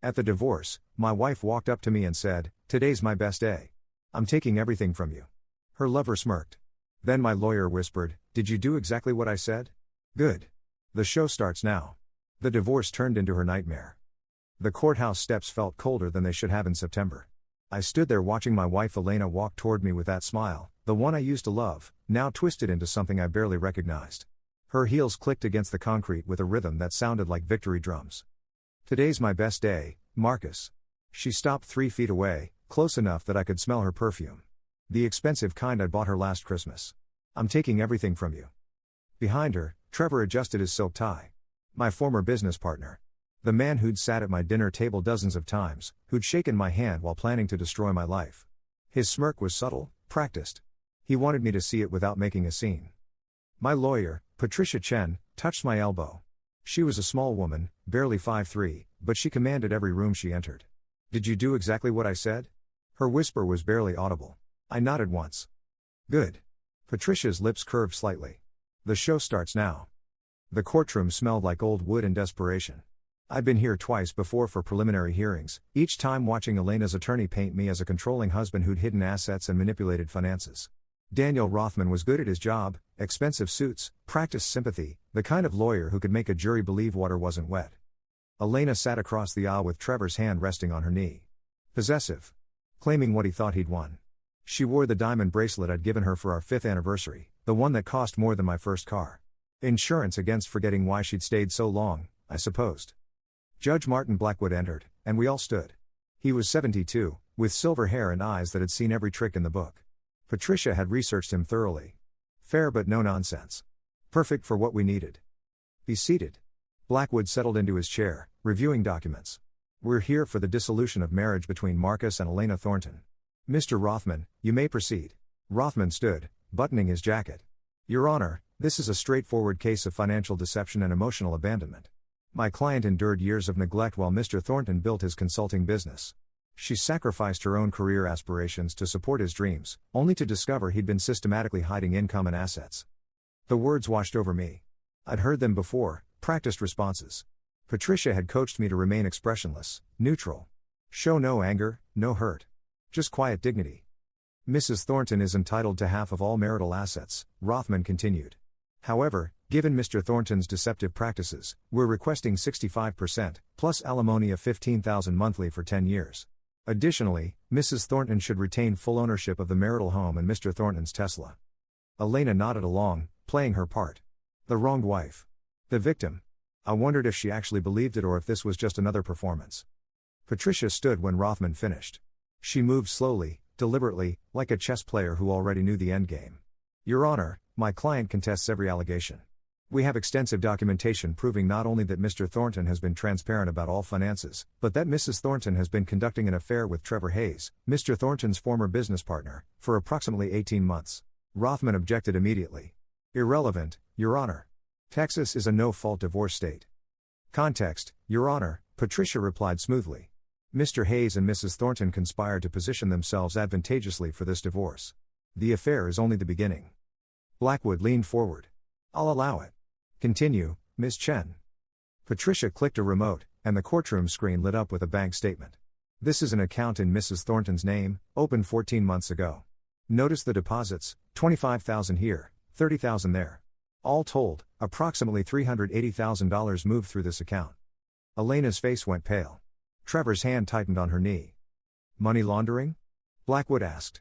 At the divorce, my wife walked up to me and said, "Today's my best day. I'm taking everything from you." Her lover smirked. Then my lawyer whispered, "Did you do exactly what I said?" Good. The show starts now. The divorce turned into her nightmare. The courthouse steps felt colder than they should have in September. I stood there watching my wife Elena walk toward me with that smile, the one I used to love, now twisted into something I barely recognized. Her heels clicked against the concrete with a rhythm that sounded like victory drums. "Today's my best day, Marcus." She stopped 3 feet away, close enough that I could smell her perfume. The expensive kind I bought her last Christmas. "I'm taking everything from you." Behind her, Trevor adjusted his silk tie. My former business partner. The man who'd sat at my dinner table dozens of times, who'd shaken my hand while planning to destroy my life. His smirk was subtle, practiced. He wanted me to see it without making a scene. My lawyer, Patricia Chen, touched my elbow. She was a small woman, barely 5'3", but she commanded every room she entered. "Did you do exactly what I said?" Her whisper was barely audible. I nodded once. "Good." Patricia's lips curved slightly. "The show starts now." The courtroom smelled like old wood and desperation. I'd been here twice before for preliminary hearings, each time watching Elena's attorney paint me as a controlling husband who'd hidden assets and manipulated finances. Daniel Rothman was good at his job, expensive suits, practiced sympathy, the kind of lawyer who could make a jury believe water wasn't wet. Elena sat across the aisle with Trevor's hand resting on her knee. Possessive. Claiming what he thought he'd won. She wore the diamond bracelet I'd given her for our 5th anniversary, the one that cost more than my first car. Insurance against forgetting why she'd stayed so long, I supposed. Judge Martin Blackwood entered, and we all stood. He was 72, with silver hair and eyes that had seen every trick in the book. Patricia had researched him thoroughly. Fair but no nonsense. Perfect for what we needed. "Be seated." Blackwood settled into his chair, reviewing documents. "We're here for the dissolution of marriage between Marcus and Elena Thornton. Mr. Rothman, you may proceed." Rothman stood, buttoning his jacket. "Your Honor, this is a straightforward case of financial deception and emotional abandonment. My client endured years of neglect while Mr. Thornton built his consulting business. She sacrificed her own career aspirations to support his dreams, only to discover he'd been systematically hiding income and assets." The words washed over me. I'd heard them before, practiced responses. Patricia had coached me to remain expressionless, neutral. Show no anger, no hurt. Just quiet dignity. "Mrs. Thornton is entitled to half of all marital assets," Rothman continued. "However, given Mr. Thornton's deceptive practices, we're requesting 65%, plus alimony of $15,000 monthly for 10 years. Additionally, Mrs. Thornton should retain full ownership of the marital home and Mr. Thornton's Tesla." Elena nodded along, playing her part. The wronged wife. The victim. I wondered if she actually believed it or if this was just another performance. Patricia stood when Rothman finished. She moved slowly, deliberately, like a chess player who already knew the endgame. "Your Honor, my client contests every allegation. We have extensive documentation proving not only that Mr. Thornton has been transparent about all finances, but that Mrs. Thornton has been conducting an affair with Trevor Hayes, Mr. Thornton's former business partner, for approximately 18 months. Rothman objected immediately. "Irrelevant, Your Honor. Texas is a no-fault divorce state." "Context, Your Honor," Patricia replied smoothly. "Mr. Hayes and Mrs. Thornton conspired to position themselves advantageously for this divorce. The affair is only the beginning." Blackwood leaned forward. "I'll allow it. Continue, Ms. Chen." Patricia clicked a remote, and the courtroom screen lit up with a bank statement. "This is an account in Mrs. Thornton's name, opened 14 months ago. Notice the deposits, $25,000 here, $30,000 there. All told, approximately $380,000 moved through this account." Elena's face went pale. Trevor's hand tightened on her knee. "Money laundering?" Blackwood asked.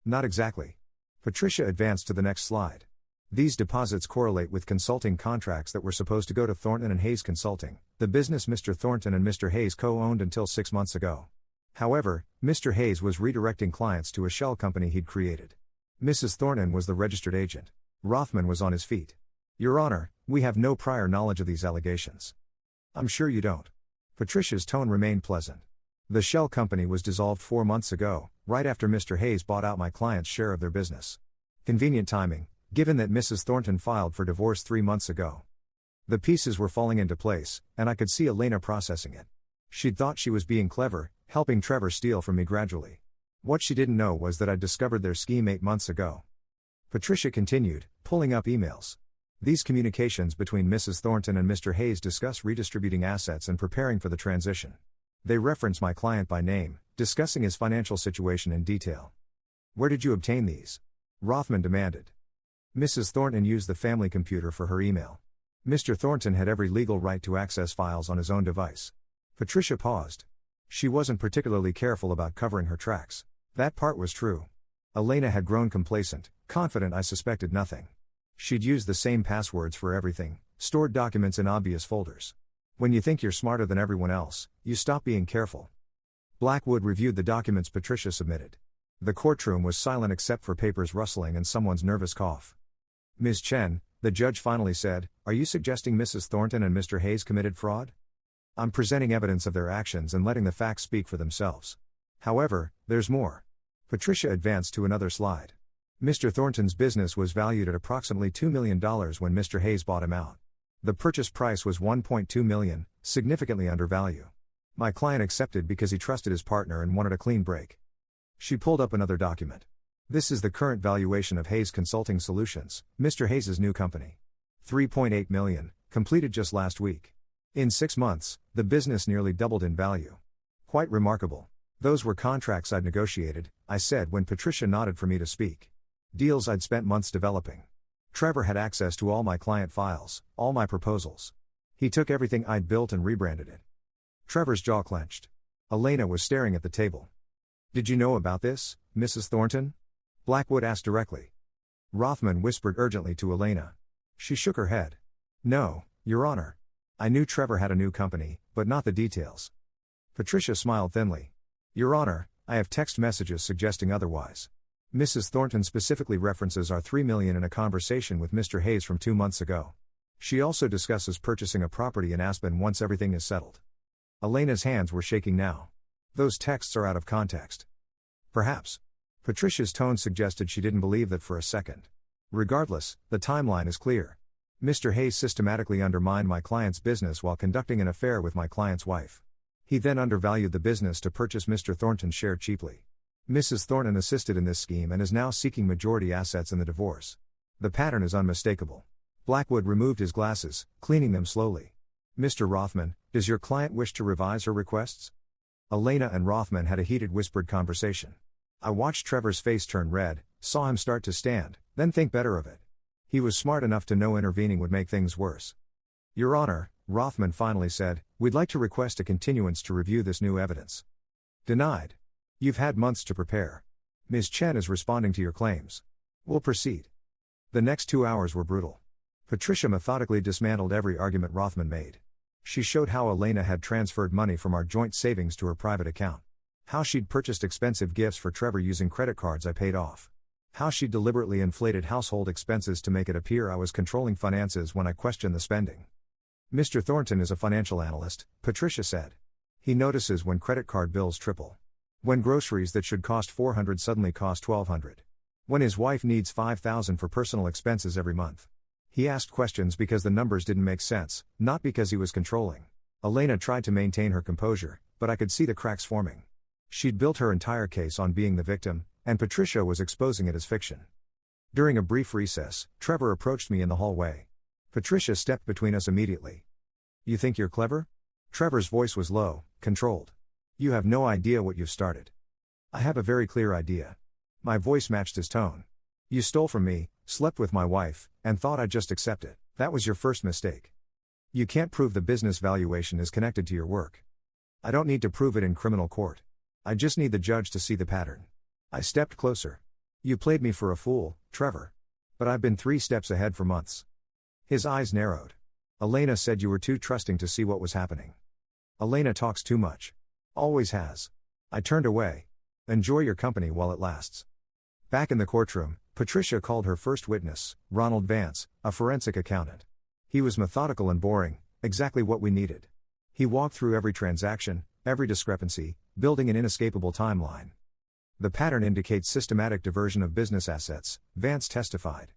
"Not exactly." Patricia advanced to the next slide. "These deposits correlate with consulting contracts that were supposed to go to Thornton and Hayes Consulting, the business Mr. Thornton and Mr. Hayes co-owned until 6 months ago. However, Mr. Hayes was redirecting clients to a shell company he'd created. Mrs. Thornton was the registered agent." Rothman was on his feet. "Your Honor, we have no prior knowledge of these allegations." "I'm sure you don't." Patricia's tone remained pleasant. "The shell company was dissolved 4 months ago, right after Mr. Hayes bought out my client's share of their business. Convenient timing, given that Mrs. Thornton filed for divorce 3 months ago." The pieces were falling into place, and I could see Elena processing it. She'd thought she was being clever, helping Trevor steal from me gradually. What she didn't know was that I'd discovered their scheme 8 months ago. Patricia continued, pulling up emails. "These communications between Mrs. Thornton and Mr. Hayes discuss redistributing assets and preparing for the transition. They reference my client by name, discussing his financial situation in detail. Where did you obtain these? Rothman demanded. Mrs. Thornton used the family computer for her email. Mr. Thornton had every legal right to access files on his own device. Patricia paused. She wasn't particularly careful about covering her tracks. That part was true. Elena had grown complacent, confident I suspected nothing. She'd used the same passwords for everything, stored documents in obvious folders. When you think you're smarter than everyone else, you stop being careful. Blackwood reviewed the documents Patricia submitted. The courtroom was silent except for papers rustling and someone's nervous cough. Ms. Chen, the judge finally said, are you suggesting Mrs. Thornton and Mr. Hayes committed fraud? I'm presenting evidence of their actions and letting the facts speak for themselves. However, there's more. Patricia advanced to another slide. Mr. Thornton's business was valued at approximately $2 million when Mr. Hayes bought him out. The purchase price was $1.2 million, significantly under value. My client accepted because he trusted his partner and wanted a clean break. She pulled up another document. This is the current valuation of Hayes Consulting Solutions, Mr. Hayes' new company. $3.8 million, completed just last week. In 6 months, the business nearly doubled in value. Quite remarkable. Those were contracts I'd negotiated, I said when Patricia nodded for me to speak. Deals I'd spent months developing. Trevor had access to all my client files, all my proposals. He took everything I'd built and rebranded it. Trevor's jaw clenched. Elena was staring at the table. Did you know about this, Mrs. Thornton? Blackwood asked directly. Rothman whispered urgently to Elena. She shook her head. No, Your Honor. I knew Trevor had a new company, but not the details. Patricia smiled thinly. Your Honor, I have text messages suggesting otherwise. Mrs. Thornton specifically references our $3 million in a conversation with Mr. Hayes from 2 months ago. She also discusses purchasing a property in Aspen once everything is settled. Elena's hands were shaking now. Those texts are out of context. Perhaps. Patricia's tone suggested she didn't believe that for a second. Regardless, the timeline is clear. Mr. Hayes systematically undermined my client's business while conducting an affair with my client's wife. He then undervalued the business to purchase Mr. Thornton's share cheaply. Mrs. Thornton assisted in this scheme and is now seeking majority assets in the divorce. The pattern is unmistakable. Blackwood removed his glasses, cleaning them slowly. Mr. Rothman, does your client wish to revise her requests? Elena and Rothman had a heated whispered conversation. I watched Trevor's face turn red, saw him start to stand, then think better of it. He was smart enough to know intervening would make things worse. Your Honor, Rothman finally said, we'd like to request a continuance to review this new evidence. Denied. You've had months to prepare. Ms. Chen is responding to your claims. We'll proceed. The next 2 hours were brutal. Patricia methodically dismantled every argument Rothman made. She showed how Elena had transferred money from our joint savings to her private account. How she'd purchased expensive gifts for Trevor using credit cards I paid off. How she'd deliberately inflated household expenses to make it appear I was controlling finances when I questioned the spending. Mr. Thornton is a financial analyst, Patricia said. He notices when credit card bills triple. When groceries that should cost $400 suddenly cost $1,200. When his wife needs $5,000 for personal expenses every month. He asked questions because the numbers didn't make sense, not because he was controlling. Elena tried to maintain her composure, but I could see the cracks forming. She'd built her entire case on being the victim, and Patricia was exposing it as fiction. During a brief recess, Trevor approached me in the hallway. Patricia stepped between us immediately. You think you're clever? Trevor's voice was low, controlled. You have no idea what you've started. I have a very clear idea. My voice matched his tone. You stole from me, slept with my wife, and thought I'd just accept it. That was your first mistake. You can't prove the business valuation is connected to your work. I don't need to prove it in criminal court. I just need the judge to see the pattern. I stepped closer. You played me for a fool, Trevor. But I've been 3 steps ahead for months. His eyes narrowed. Elena said you were too trusting to see what was happening. Elena talks too much. Always has. I turned away. Enjoy your company while it lasts. Back in the courtroom, Patricia called her first witness, Ronald Vance, a forensic accountant. He was methodical and boring, exactly what we needed. He walked through every transaction, every discrepancy, building an inescapable timeline. The pattern indicates systematic diversion of business assets, Vance testified.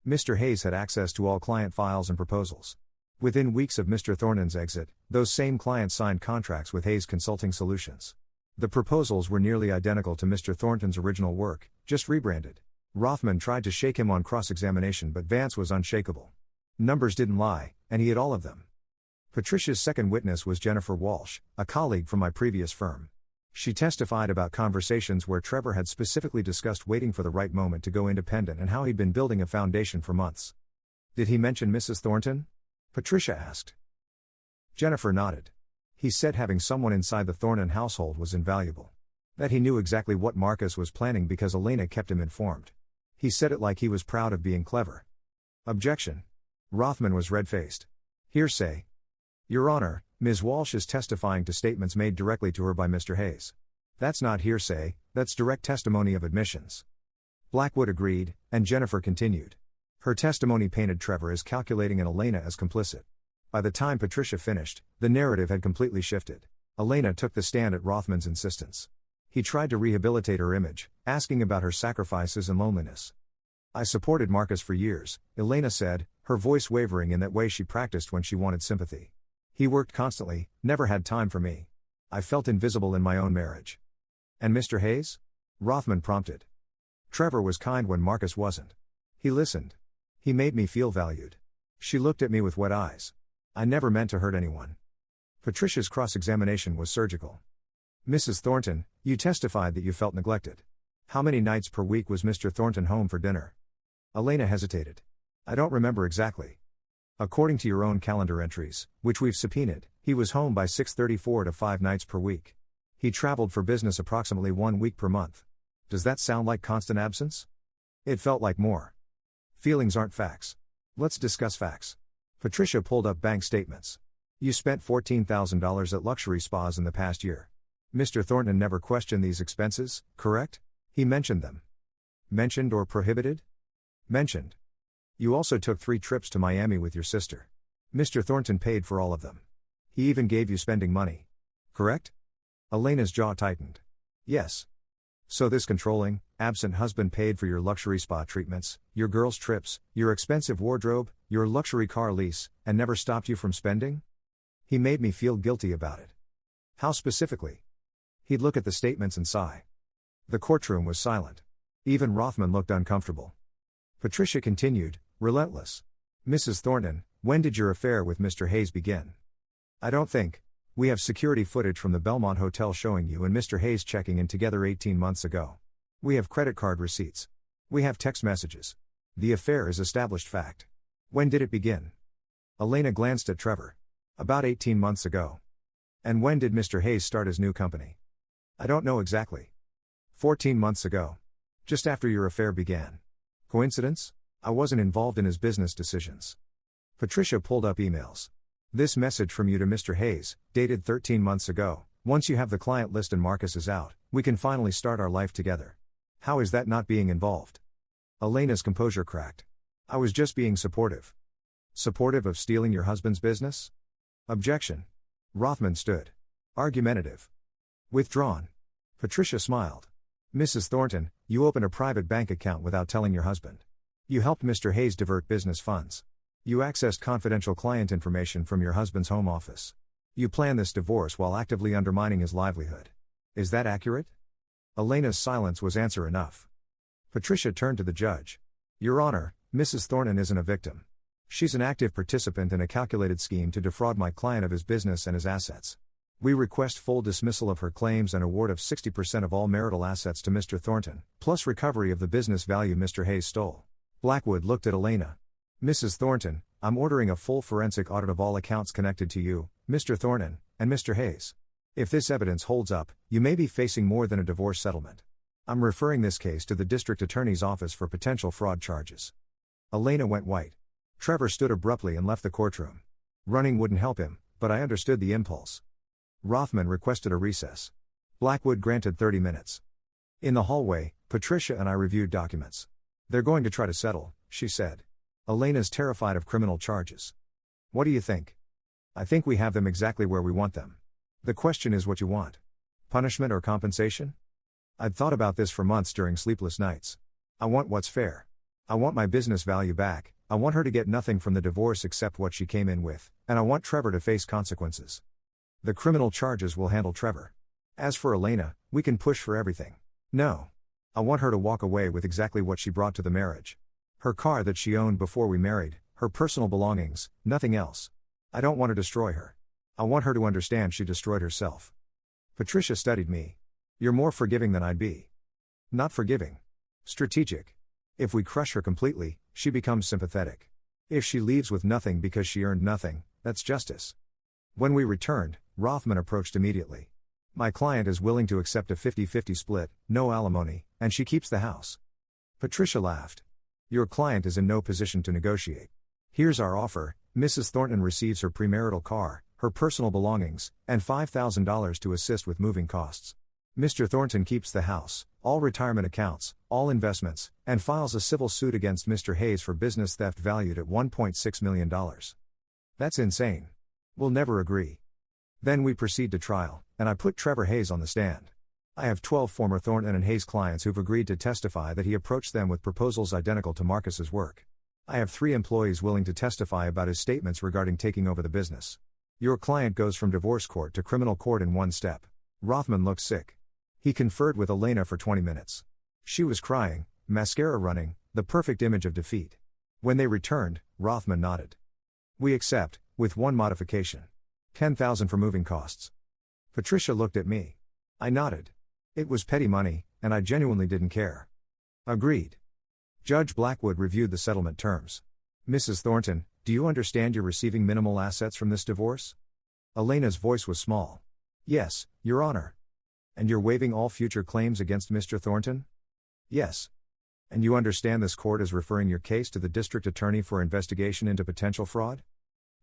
Mr. Hayes had access to all client files and proposals. Within weeks of Mr. Thornton's exit, those same clients signed contracts with Hayes Consulting Solutions. The proposals were nearly identical to Mr. Thornton's original work, just rebranded. Rothman tried to shake him on cross-examination, but Vance was unshakable. Numbers didn't lie, and he had all of them. Patricia's second witness was Jennifer Walsh, a colleague from my previous firm. She testified about conversations where Trevor had specifically discussed waiting for the right moment to go independent and how he'd been building a foundation for months. Did he mention Mrs. Thornton? Patricia asked. Jennifer nodded. He said having someone inside the Thornton household was invaluable. That he knew exactly what Marcus was planning because Elena kept him informed. He said it like he was proud of being clever. Objection. Rothman was red-faced. Hearsay. Your Honor, Ms. Walsh is testifying to statements made directly to her by Mr. Hayes. That's not hearsay, that's direct testimony of admissions. Blackwood agreed, and Jennifer continued. Her testimony painted Trevor as calculating and Elena as complicit. By the time Patricia finished, the narrative had completely shifted. Elena took the stand at Rothman's insistence. He tried to rehabilitate her image, asking about her sacrifices and loneliness. I supported Marcus for years, Elena said, her voice wavering in that way she practiced when she wanted sympathy. He worked constantly, never had time for me. I felt invisible in my own marriage. And Mr. Hayes? Rothman prompted. Trevor was kind when Marcus wasn't. He listened. He made me feel valued. She looked at me with wet eyes. I never meant to hurt anyone. Patricia's cross-examination was surgical. Mrs. Thornton, you testified that you felt neglected. How many nights per week was Mr. Thornton home for dinner? Elena hesitated. I don't remember exactly. According to your own calendar entries, which we've subpoenaed, he was home by 6:34 to 5 nights per week. He traveled for business approximately 1 week per month. Does that sound like constant absence? It felt like more. Feelings aren't facts. Let's discuss facts. Patricia pulled up bank statements. You spent $14,000 at luxury spas in the past year. Mr. Thornton never questioned these expenses, correct? He mentioned them. Mentioned or prohibited? Mentioned. You also took 3 trips to Miami with your sister. Mr. Thornton paid for all of them. He even gave you spending money. Correct? Elena's jaw tightened. Yes. So this controlling, absent husband paid for your luxury spa treatments, your girls' trips, your expensive wardrobe, your luxury car lease, and never stopped you from spending? He made me feel guilty about it. How specifically? He'd look at the statements and sigh. The courtroom was silent. Even Rothman looked uncomfortable. Patricia continued, relentless. Mrs. Thornton, when did your affair with Mr. Hayes begin? I don't think. We have security footage from the Belmont Hotel showing you and Mr. Hayes checking in together 18 months ago. We have credit card receipts. We have text messages. The affair is established fact. When did it begin? Elena glanced at Trevor. About 18 months ago. And when did Mr. Hayes start his new company? I don't know exactly. 14 months ago. Just after your affair began. Coincidence? I wasn't involved in his business decisions. Patricia pulled up emails. This message from you to Mr. Hayes, dated 13 months ago. Once you have the client list and Marcus is out, we can finally start our life together. How is that not being involved? Elena's composure cracked. I was just being supportive. Supportive of stealing your husband's business? Objection. Rothman stood. Argumentative. Withdrawn. Patricia smiled. Mrs. Thornton, you opened a private bank account without telling your husband. You helped Mr. Hayes divert business funds. You accessed confidential client information from your husband's home office. You planned this divorce while actively undermining his livelihood. Is that accurate? Elena's silence was answer enough. Patricia turned to the judge. Your Honor, Mrs. Thornton isn't a victim. She's an active participant in a calculated scheme to defraud my client of his business and his assets. We request full dismissal of her claims and award of 60% of all marital assets to Mr. Thornton, plus recovery of the business value Mr. Hayes stole. Blackwood looked at Elena. Mrs. Thornton, I'm ordering a full forensic audit of all accounts connected to you, Mr. Thornton, and Mr. Hayes. If this evidence holds up, you may be facing more than a divorce settlement. I'm referring this case to the district attorney's office for potential fraud charges. Elena went white. Trevor stood abruptly and left the courtroom. Running wouldn't help him, but I understood the impulse. Rothman requested a recess. Blackwood granted 30 minutes. In the hallway, Patricia and I reviewed documents. They're going to try to settle, she said. Elena's terrified of criminal charges. What do you think? I think we have them exactly where we want them. The question is what you want. Punishment or compensation? I'd thought about this for months during sleepless nights. I want what's fair. I want my business value back, I want her to get nothing from the divorce except what she came in with, and I want Trevor to face consequences. The criminal charges will handle Trevor. As for Elena, we can push for everything. No. I want her to walk away with exactly what she brought to the marriage. Her car that she owned before we married, her personal belongings, nothing else. I don't want to destroy her. I want her to understand she destroyed herself. Patricia studied me. You're more forgiving than I'd be. Not forgiving. Strategic. If we crush her completely, she becomes sympathetic. If she leaves with nothing because she earned nothing, that's justice. When we returned, Rothman approached immediately. My client is willing to accept a 50-50 split, no alimony, and she keeps the house. Patricia laughed. Your client is in no position to negotiate. Here's our offer: Mrs. Thornton receives her premarital car, her personal belongings, and $5,000 to assist with moving costs. Mr. Thornton keeps the house, all retirement accounts, all investments, and files a civil suit against Mr. Hayes for business theft valued at $1.6 million. That's insane. We'll never agree. Then we proceed to trial, and I put Trevor Hayes on the stand. I have 12 former Thornton and Hayes clients who've agreed to testify that he approached them with proposals identical to Marcus's work. I have 3 employees willing to testify about his statements regarding taking over the business. Your client goes from divorce court to criminal court in one step. Rothman looked sick. He conferred with Elena for 20 minutes. She was crying, mascara running, the perfect image of defeat. When they returned, Rothman nodded. We accept, with one modification. $10,000 for moving costs. Patricia looked at me. I nodded. It was petty money, and I genuinely didn't care. Agreed. Judge Blackwood reviewed the settlement terms. Mrs. Thornton, do you understand you're receiving minimal assets from this divorce? Elena's voice was small. Yes, Your Honor. And you're waiving all future claims against Mr. Thornton? Yes. And you understand this court is referring your case to the district attorney for investigation into potential fraud?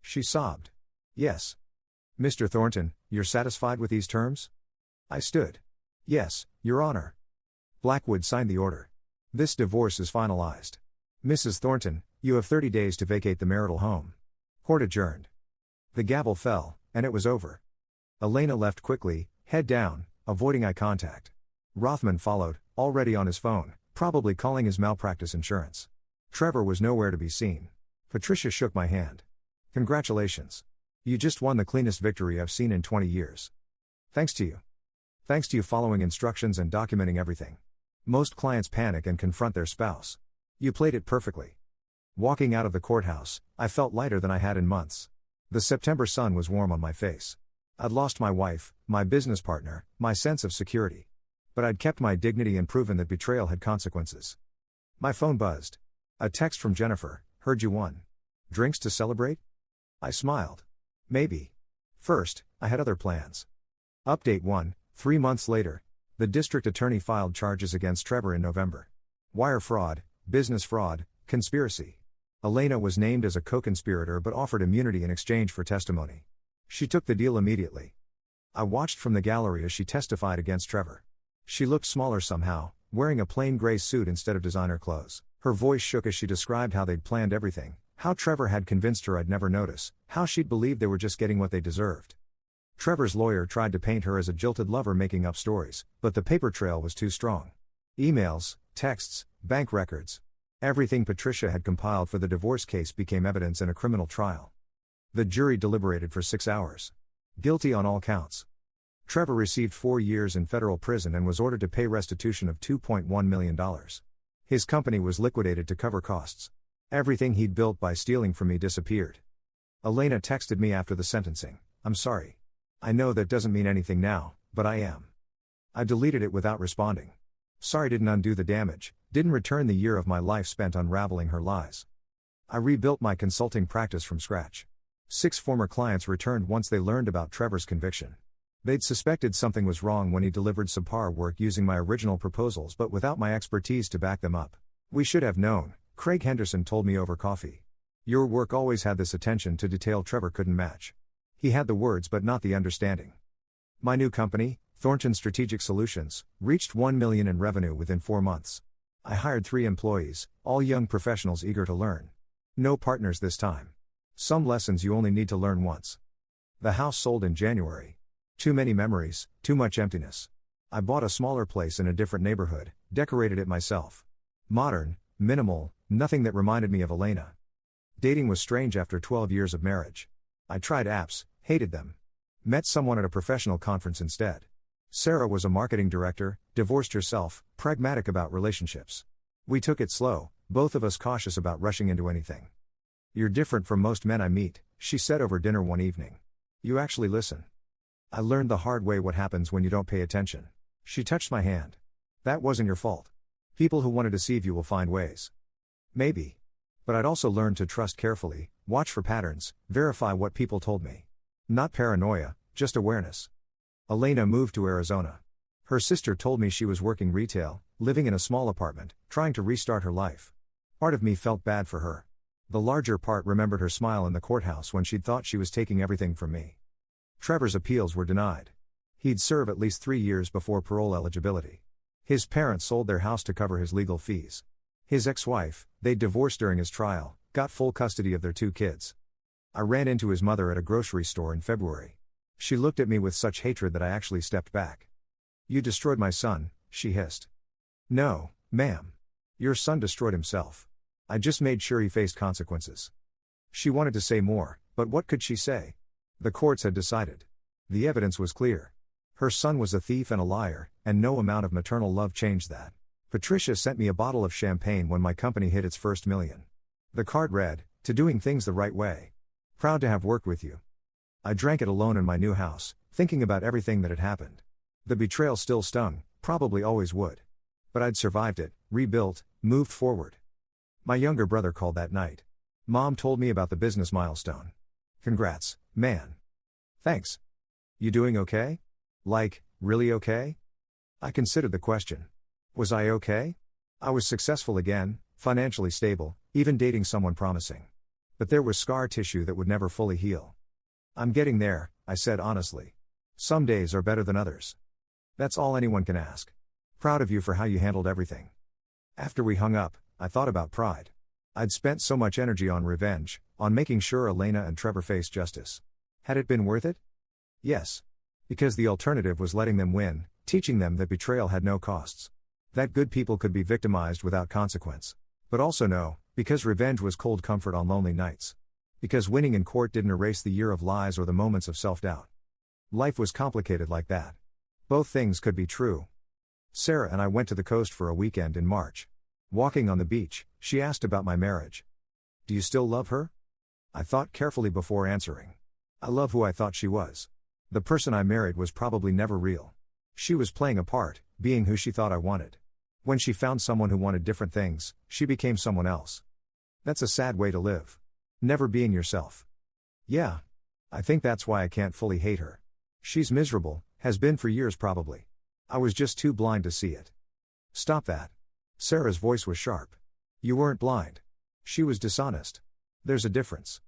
She sobbed. Yes. Mr. Thornton, you're satisfied with these terms? I stood. Yes, Your Honor. Blackwood signed the order. This divorce is finalized. Mrs. Thornton, you have 30 days to vacate the marital home. Court adjourned. The gavel fell, and it was over. Elena left quickly, head down, avoiding eye contact. Rothman followed, already on his phone, probably calling his malpractice insurance. Trevor was nowhere to be seen. Patricia shook my hand. Congratulations. You just won the cleanest victory I've seen in 20 years. Thanks to you. Thanks to you following instructions and documenting everything. Most clients panic and confront their spouse. You played it perfectly. Walking out of the courthouse, I felt lighter than I had in months. The September sun was warm on my face. I'd lost my wife, my business partner, my sense of security. But I'd kept my dignity and proven that betrayal had consequences. My phone buzzed. A text from Jennifer: heard you won. Drinks to celebrate? I smiled. Maybe. First, I had other plans. Update 1, 3 months later. The district attorney filed charges against Trevor in November. Wire fraud, business fraud, conspiracy. Elena was named as a co-conspirator but offered immunity in exchange for testimony. She took the deal immediately. I watched from the gallery as she testified against Trevor. She looked smaller somehow, wearing a plain gray suit instead of designer clothes. Her voice shook as she described how they'd planned everything, how Trevor had convinced her I'd never notice, how she'd believed they were just getting what they deserved. Trevor's lawyer tried to paint her as a jilted lover making up stories, but the paper trail was too strong. Emails, texts, bank records. Everything Patricia had compiled for the divorce case became evidence in a criminal trial. The jury deliberated for 6 hours. Guilty on all counts. Trevor received 4 years in federal prison and was ordered to pay restitution of $2.1 million. His company was liquidated to cover costs. Everything he'd built by stealing from me disappeared. Elena texted me after the sentencing. I'm sorry. I know that doesn't mean anything now, but I am. I deleted it without responding. Sorry didn't undo the damage, didn't return the year of my life spent unraveling her lies. I rebuilt my consulting practice from scratch. 6 former clients returned once they learned about Trevor's conviction. They'd suspected something was wrong when he delivered subpar work using my original proposals but without my expertise to back them up. We should have known, Craig Henderson told me over coffee. Your work always had this attention to detail Trevor couldn't match. He had the words but not the understanding. My new company, Thornton Strategic Solutions, reached $1 million in revenue within 4 months. I hired 3 employees, all young professionals eager to learn. No partners this time. Some lessons you only need to learn once. The house sold in January. Too many memories, too much emptiness. I bought a smaller place in a different neighborhood, decorated it myself. Modern, minimal, nothing that reminded me of Elena. Dating was strange after 12 years of marriage. I tried apps, hated them. Met someone at a professional conference instead. Sarah was a marketing director, divorced herself, pragmatic about relationships. We took it slow, both of us cautious about rushing into anything. You're different from most men I meet, she said over dinner one evening. You actually listen. I learned the hard way what happens when you don't pay attention. She touched my hand. That wasn't your fault. People who want to deceive you will find ways. Maybe. But I'd also learned to trust carefully, watch for patterns, verify what people told me. Not paranoia, just awareness. Elena moved to Arizona. Her sister told me she was working retail, living in a small apartment, trying to restart her life. Part of me felt bad for her. The larger part remembered her smile in the courthouse when she'd thought she was taking everything from me. Trevor's appeals were denied. He'd serve at least 3 years before parole eligibility. His parents sold their house to cover his legal fees. His ex-wife, they'd divorced during his trial, got full custody of their 2 kids. I ran into his mother at a grocery store in February. She looked at me with such hatred that I actually stepped back. You destroyed my son, she hissed. No, ma'am. Your son destroyed himself. I just made sure he faced consequences. She wanted to say more, but what could she say? The courts had decided. The evidence was clear. Her son was a thief and a liar, and no amount of maternal love changed that. Patricia sent me a bottle of champagne when my company hit its first million. The card read, "To doing things the right way. Proud to have worked with you." I drank it alone in my new house, thinking about everything that had happened. The betrayal still stung, probably always would. But I'd survived it, rebuilt, moved forward. My younger brother called that night. Mom told me about the business milestone. Congrats, man. Thanks. You doing okay? Like, really okay? I considered the question. Was I okay? I was successful again, financially stable, even dating someone promising. But there was scar tissue that would never fully heal. I'm getting there, I said honestly. Some days are better than others. That's all anyone can ask. Proud of you for how you handled everything. After we hung up, I thought about pride. I'd spent so much energy on revenge, on making sure Elena and Trevor faced justice. Had it been worth it? Yes. Because the alternative was letting them win, teaching them that betrayal had no costs. That good people could be victimized without consequence. But also no, because revenge was cold comfort on lonely nights. Because winning in court didn't erase the year of lies or the moments of self-doubt. Life was complicated like that. Both things could be true. Sarah and I went to the coast for a weekend in March. Walking on the beach, she asked about my marriage. Do you still love her? I thought carefully before answering. I love who I thought she was. The person I married was probably never real. She was playing a part, being who she thought I wanted. When she found someone who wanted different things, she became someone else. That's a sad way to live. Never being yourself. Yeah. I think that's why I can't fully hate her. She's miserable, has been for years probably. I was just too blind to see it. Stop that. Sarah's voice was sharp. You weren't blind. She was dishonest. There's a difference.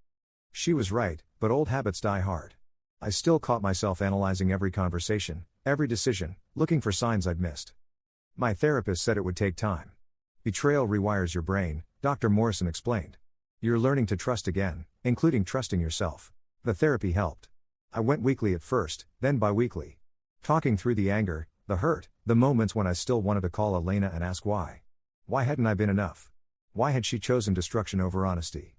She was right, but old habits die hard. I still caught myself analyzing every conversation, every decision, looking for signs I'd missed. My therapist said it would take time. Betrayal rewires your brain, Dr. Morrison explained. You're learning to trust again, including trusting yourself. The therapy helped. I went weekly at first, then bi-weekly. Talking through the anger, the hurt, the moments when I still wanted to call Elena and ask why. Why hadn't I been enough? Why had she chosen destruction over honesty?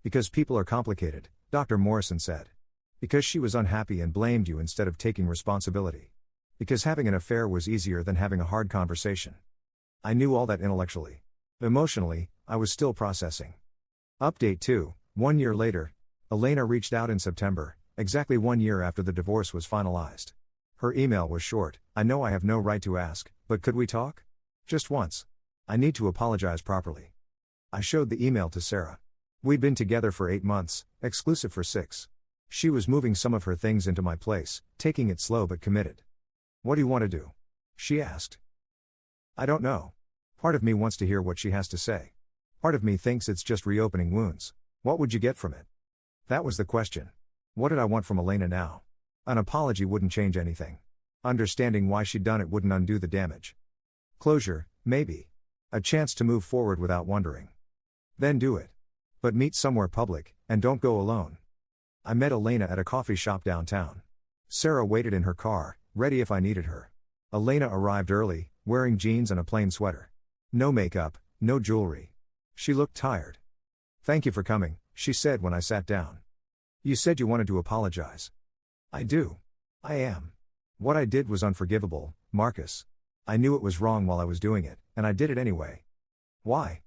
Because people are complicated, Dr. Morrison said. Because she was unhappy and blamed you instead of taking responsibility. Because having an affair was easier than having a hard conversation. I knew all that intellectually. Emotionally, I was still processing. Update 2, 1 year later. Elena reached out in September, exactly 1 year after the divorce was finalized. Her email was short. I know I have no right to ask, but could we talk? Just once. I need to apologize properly. I showed the email to Sarah. We'd been together for 8 months, exclusive for 6. She was moving some of her things into my place, taking it slow but committed. What do you want to do? She asked. I don't know. Part of me wants to hear what she has to say. Part of me thinks it's just reopening wounds. What would you get from it? That was the question. What did I want from Elena now? An apology wouldn't change anything. Understanding why she'd done it wouldn't undo the damage. Closure, maybe. A chance to move forward without wondering. Then do it. But meet somewhere public, and don't go alone. I met Elena at a coffee shop downtown. Sarah waited in her car, ready if I needed her. Elena arrived early, wearing jeans and a plain sweater. No makeup, no jewelry. She looked tired. Thank you for coming, she said when I sat down. You said you wanted to apologize. I do. I am. What I did was unforgivable, Marcus. I knew it was wrong while I was doing it, and I did it anyway. Why?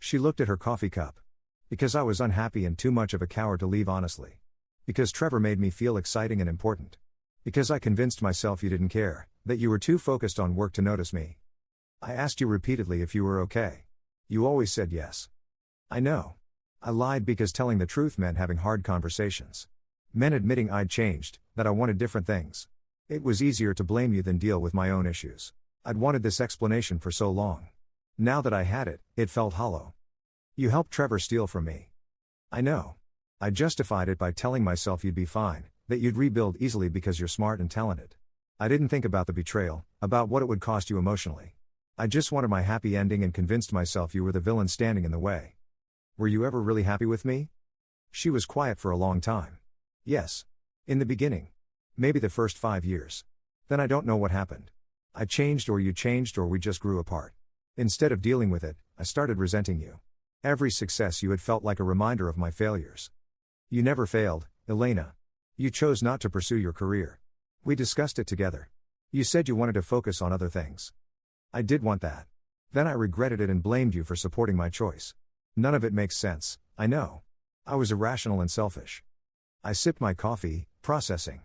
She looked at her coffee cup. Because I was unhappy and too much of a coward to leave honestly. Because Trevor made me feel exciting and important. Because I convinced myself you didn't care, that you were too focused on work to notice me. I asked you repeatedly if you were okay. You always said yes. I know. I lied because telling the truth meant having hard conversations. Meant admitting I'd changed, that I wanted different things. It was easier to blame you than deal with my own issues. I'd wanted this explanation for so long. Now that I had it, it felt hollow. You helped Trevor steal from me. I know. I justified it by telling myself you'd be fine, that you'd rebuild easily because you're smart and talented. I didn't think about the betrayal, about what it would cost you emotionally. I just wanted my happy ending and convinced myself you were the villain standing in the way. Were you ever really happy with me? She was quiet for a long time. Yes. In the beginning. Maybe the first 5 years. Then I don't know what happened. I changed or you changed or we just grew apart. Instead of dealing with it, I started resenting you. Every success you had felt like a reminder of my failures. You never failed, Elena. You chose not to pursue your career. We discussed it together. You said you wanted to focus on other things. I did want that. Then I regretted it and blamed you for supporting my choice. None of it makes sense, I know. I was irrational and selfish. I sipped my coffee, processing.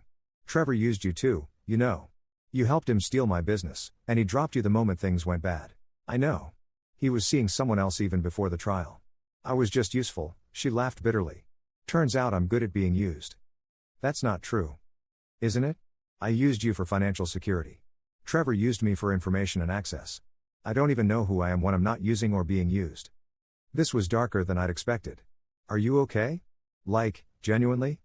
Trevor used you too, you know. You helped him steal my business, and he dropped you the moment things went bad. I know. He was seeing someone else even before the trial. I was just useful, she laughed bitterly. Turns out I'm good at being used. That's not true. Isn't it? I used you for financial security. Trevor used me for information and access. I don't even know who I am when I'm not using or being used. This was darker than I'd expected. Are you okay? Like, genuinely?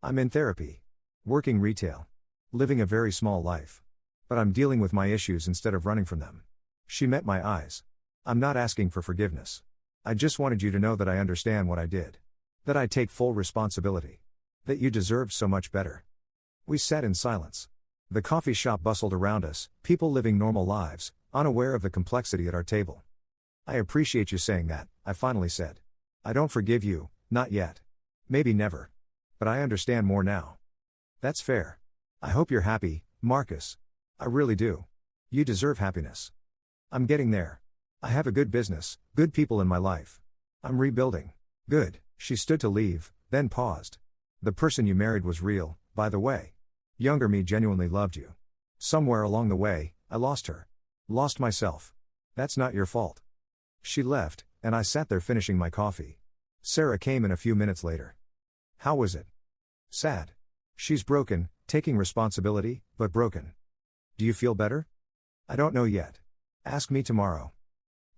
I'm in therapy. Working retail. Living a very small life. But I'm dealing with my issues instead of running from them. She met my eyes. I'm not asking for forgiveness. I just wanted you to know that I understand what I did. That I take full responsibility. That you deserved so much better. We sat in silence. The coffee shop bustled around us, people living normal lives, unaware of the complexity at our table. I appreciate you saying that, I finally said. I don't forgive you, not yet. Maybe never. But I understand more now. That's fair. I hope you're happy, Marcus. I really do. You deserve happiness. I'm getting there. I have a good business, good people in my life. I'm rebuilding. Good. She stood to leave, then paused. The person you married was real, by the way. Younger me genuinely loved you. Somewhere along the way, I lost her. Lost myself. That's not your fault. She left, and I sat there finishing my coffee. Sarah came in a few minutes later. How was it? Sad. She's broken, taking responsibility, but broken. Do you feel better? I don't know yet. Ask me tomorrow.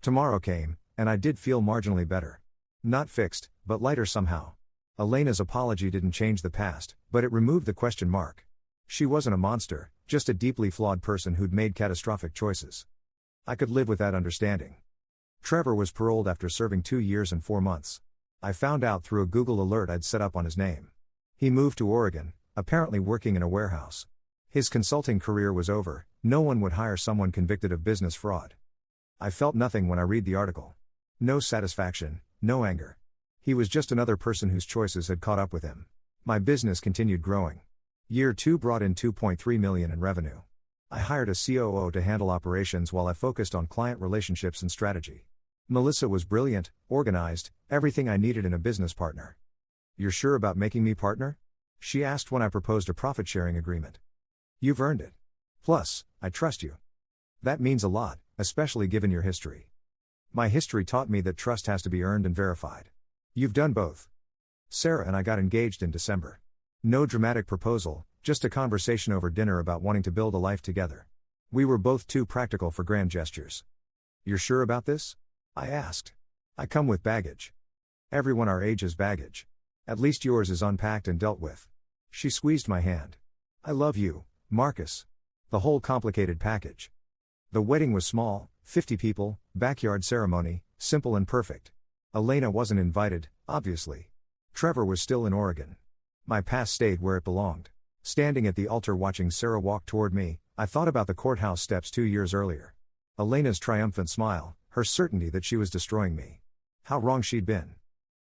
Tomorrow came, and I did feel marginally better. Not fixed, but lighter somehow. Elena's apology didn't change the past, but it removed the question mark. She wasn't a monster, just a deeply flawed person who'd made catastrophic choices. I could live with that understanding. Trevor was paroled after serving 2 years and 4 months. I found out through a Google alert I'd set up on his name. He moved to Oregon, apparently working in a warehouse. His consulting career was over, no one would hire someone convicted of business fraud. I felt nothing when I read the article. No satisfaction, no anger. He was just another person whose choices had caught up with him. My business continued growing. Year 2 brought in $2.3 million in revenue. I hired a COO to handle operations while I focused on client relationships and strategy. Melissa was brilliant, organized, everything I needed in a business partner. You're sure about making me partner? She asked when I proposed a profit-sharing agreement. You've earned it. Plus, I trust you. That means a lot, especially given your history. My history taught me that trust has to be earned and verified. You've done both. Sarah and I got engaged in December. No dramatic proposal, just a conversation over dinner about wanting to build a life together. We were both too practical for grand gestures. You're sure about this? I asked. I come with baggage. Everyone our age has baggage. At least yours is unpacked and dealt with. She squeezed my hand. I love you, Marcus. The whole complicated package. The wedding was small, 50 people, backyard ceremony, simple and perfect. Elena wasn't invited, obviously. Trevor was still in Oregon. My past stayed where it belonged. Standing at the altar watching Sarah walk toward me, I thought about the courthouse steps 2 years earlier. Elena's triumphant smile, her certainty that she was destroying me. How wrong she'd been.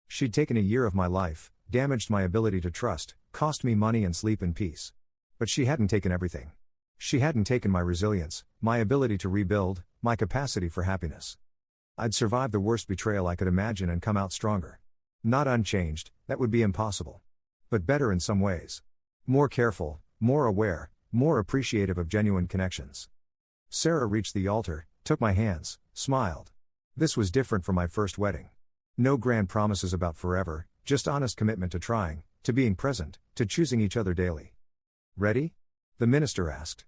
She'd taken a year of my life, damaged my ability to trust, cost me money and sleep in peace. But she hadn't taken everything. She hadn't taken my resilience, my ability to rebuild, my capacity for happiness. I'd survived the worst betrayal I could imagine and come out stronger. Not unchanged, that would be impossible. But better in some ways. More careful, more aware, more appreciative of genuine connections. Sarah reached the altar, took my hands, smiled. This was different from my first wedding. No grand promises about forever, just honest commitment to trying, to being present, to choosing each other daily. Ready? The minister asked.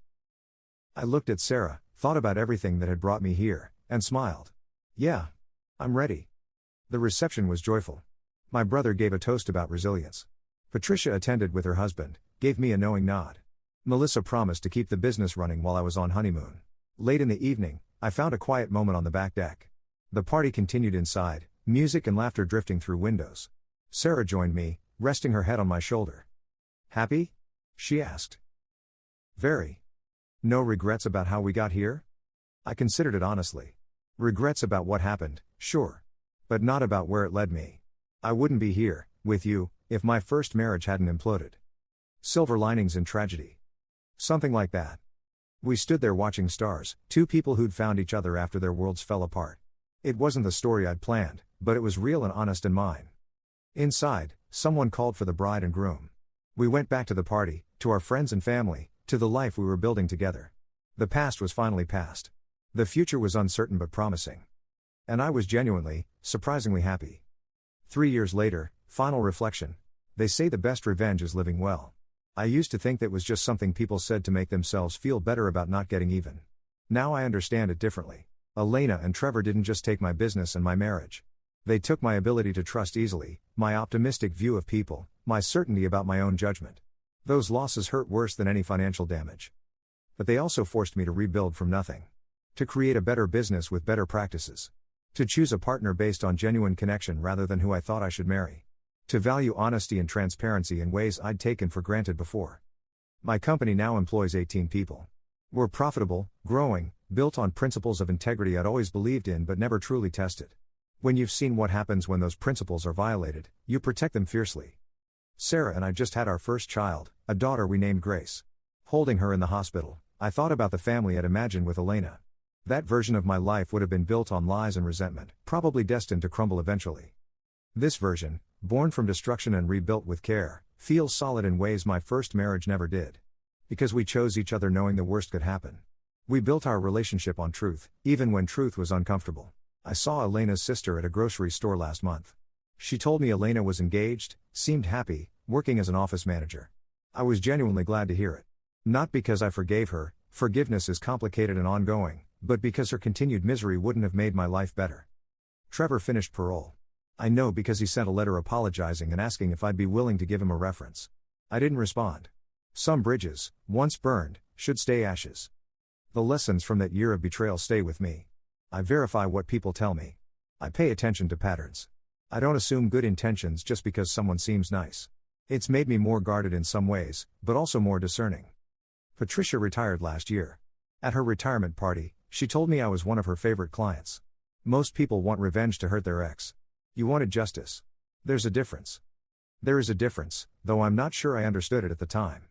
I looked at Sarah, thought about everything that had brought me here, and smiled. Yeah. I'm ready. The reception was joyful. My brother gave a toast about resilience. Patricia attended with her husband, gave me a knowing nod. Melissa promised to keep the business running while I was on honeymoon. Late in the evening, I found a quiet moment on the back deck. The party continued inside, music and laughter drifting through windows. Sarah joined me, resting her head on my shoulder. Happy? She asked. Very. No regrets about how we got here? I considered it honestly. Regrets about what happened, sure. But not about where it led me. I wouldn't be here, with you, if my first marriage hadn't imploded. Silver linings in tragedy. Something like that. We stood there watching stars, two people who'd found each other after their worlds fell apart. It wasn't the story I'd planned, but it was real and honest and mine. Inside, someone called for the bride and groom. We went back to the party, to our friends and family, to the life we were building together. The past was finally past. The future was uncertain but promising. And I was genuinely, surprisingly happy. 3 years later, final reflection. They say the best revenge is living well. I used to think that was just something people said to make themselves feel better about not getting even. Now I understand it differently. Elena and Trevor didn't just take my business and my marriage. They took my ability to trust easily, my optimistic view of people, my certainty about my own judgment. Those losses hurt worse than any financial damage. But they also forced me to rebuild from nothing. To create a better business with better practices. To choose a partner based on genuine connection rather than who I thought I should marry. To value honesty and transparency in ways I'd taken for granted before. My company now employs 18 people. We're profitable, growing, built on principles of integrity I'd always believed in but never truly tested. When you've seen what happens when those principles are violated, you protect them fiercely. Sarah and I just had our first child, a daughter we named Grace. Holding her in the hospital, I thought about the family I'd imagined with Elena. That version of my life would have been built on lies and resentment, probably destined to crumble eventually. This version, born from destruction and rebuilt with care, feels solid in ways my first marriage never did. Because we chose each other knowing the worst could happen. We built our relationship on truth, even when truth was uncomfortable. I saw Elena's sister at a grocery store last month. She told me Elena was engaged, seemed happy, working as an office manager. I was genuinely glad to hear it. Not because I forgave her, forgiveness is complicated and ongoing, but because her continued misery wouldn't have made my life better. Trevor finished parole. I know because he sent a letter apologizing and asking if I'd be willing to give him a reference. I didn't respond. Some bridges, once burned, should stay ashes. The lessons from that year of betrayal stay with me. I verify what people tell me. I pay attention to patterns. I don't assume good intentions just because someone seems nice. It's made me more guarded in some ways, but also more discerning. Patricia retired last year. At her retirement party, she told me I was one of her favorite clients. Most people want revenge to hurt their ex. You wanted justice. There's a difference. There is a difference, though I'm not sure I understood it at the time.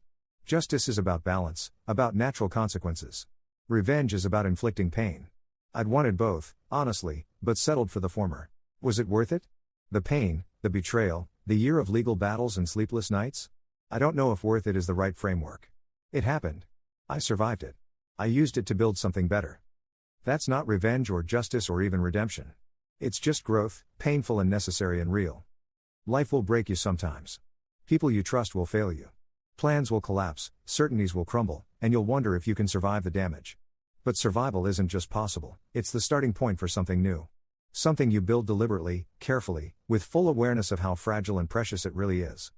Justice is about balance, about natural consequences. Revenge is about inflicting pain. I'd wanted both, honestly, but settled for the former. Was it worth it? The pain, the betrayal, the year of legal battles and sleepless nights? I don't know if worth it is the right framework. It happened. I survived it. I used it to build something better. That's not revenge or justice or even redemption. It's just growth, painful and necessary and real. Life will break you sometimes. People you trust will fail you. Plans will collapse, certainties will crumble, and you'll wonder if you can survive the damage. But survival isn't just possible, it's the starting point for something new. Something you build deliberately, carefully, with full awareness of how fragile and precious it really is.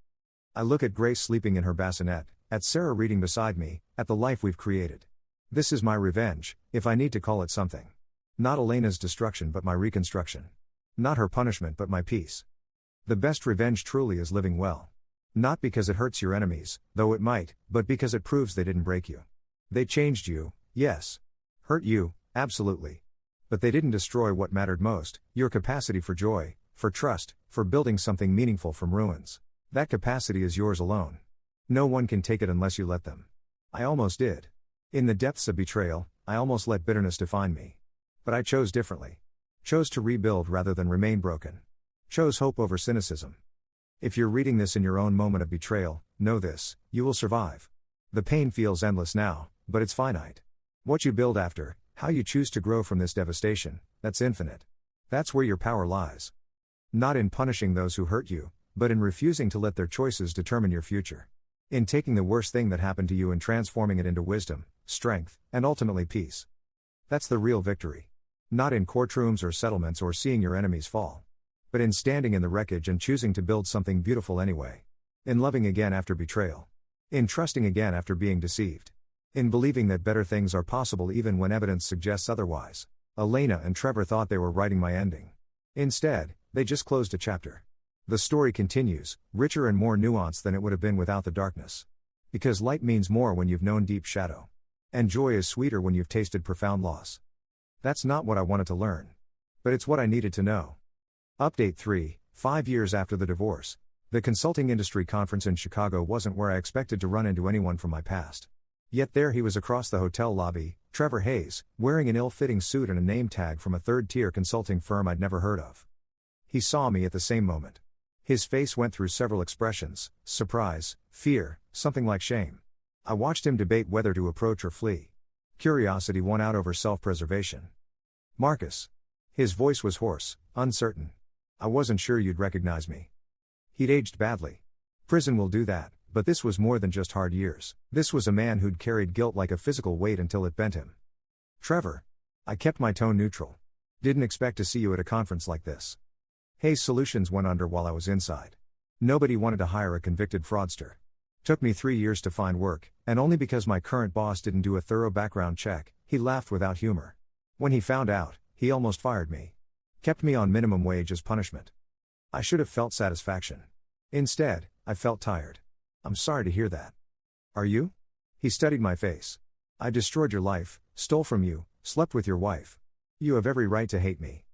I look at Grace sleeping in her bassinet, at Sarah reading beside me, at the life we've created. This is my revenge, if I need to call it something. Not Elena's destruction but my reconstruction. Not her punishment but my peace. The best revenge truly is living well. Not because it hurts your enemies, though it might, but because it proves they didn't break you. They changed you, yes. Hurt you, absolutely. But they didn't destroy what mattered most, your capacity for joy, for trust, for building something meaningful from ruins. That capacity is yours alone. No one can take it unless you let them. I almost did. In the depths of betrayal, I almost let bitterness define me. But I chose differently. Chose to rebuild rather than remain broken. Chose hope over cynicism. If you're reading this in your own moment of betrayal, know this: you will survive. The pain feels endless now, but it's finite. What you build after, how you choose to grow from this devastation, that's infinite. That's where your power lies. Not in punishing those who hurt you, but in refusing to let their choices determine your future. In taking the worst thing that happened to you and transforming it into wisdom, strength, and ultimately peace. That's the real victory. Not in courtrooms or settlements or seeing your enemies fall. But in standing in the wreckage and choosing to build something beautiful anyway. In loving again after betrayal. In trusting again after being deceived. In believing that better things are possible even when evidence suggests otherwise. Elena and Trevor thought they were writing my ending. Instead, they just closed a chapter. The story continues, richer and more nuanced than it would have been without the darkness. Because light means more when you've known deep shadow. And joy is sweeter when you've tasted profound loss. That's not what I wanted to learn. But it's what I needed to know. Update 3, 5 years after the divorce. The consulting industry conference in Chicago wasn't where I expected to run into anyone from my past. Yet there he was across the hotel lobby, Trevor Hayes, wearing an ill-fitting suit and a name tag from a third-tier consulting firm I'd never heard of. He saw me at the same moment. His face went through several expressions: surprise, fear, something like shame. I watched him debate whether to approach or flee. Curiosity won out over self-preservation. Marcus. His voice was hoarse, uncertain. I wasn't sure you'd recognize me. He'd aged badly. Prison will do that, but this was more than just hard years. This was a man who'd carried guilt like a physical weight until it bent him. Trevor. I kept my tone neutral. Didn't expect to see you at a conference like this. Hayes Solutions went under while I was inside. Nobody wanted to hire a convicted fraudster. Took me 3 years to find work, and only because my current boss didn't do a thorough background check, he laughed without humor. When he found out, he almost fired me. Kept me on minimum wage as punishment. I should have felt satisfaction. Instead, I felt tired. I'm sorry to hear that. Are you? He studied my face. I destroyed your life, stole from you, slept with your wife. You have every right to hate me.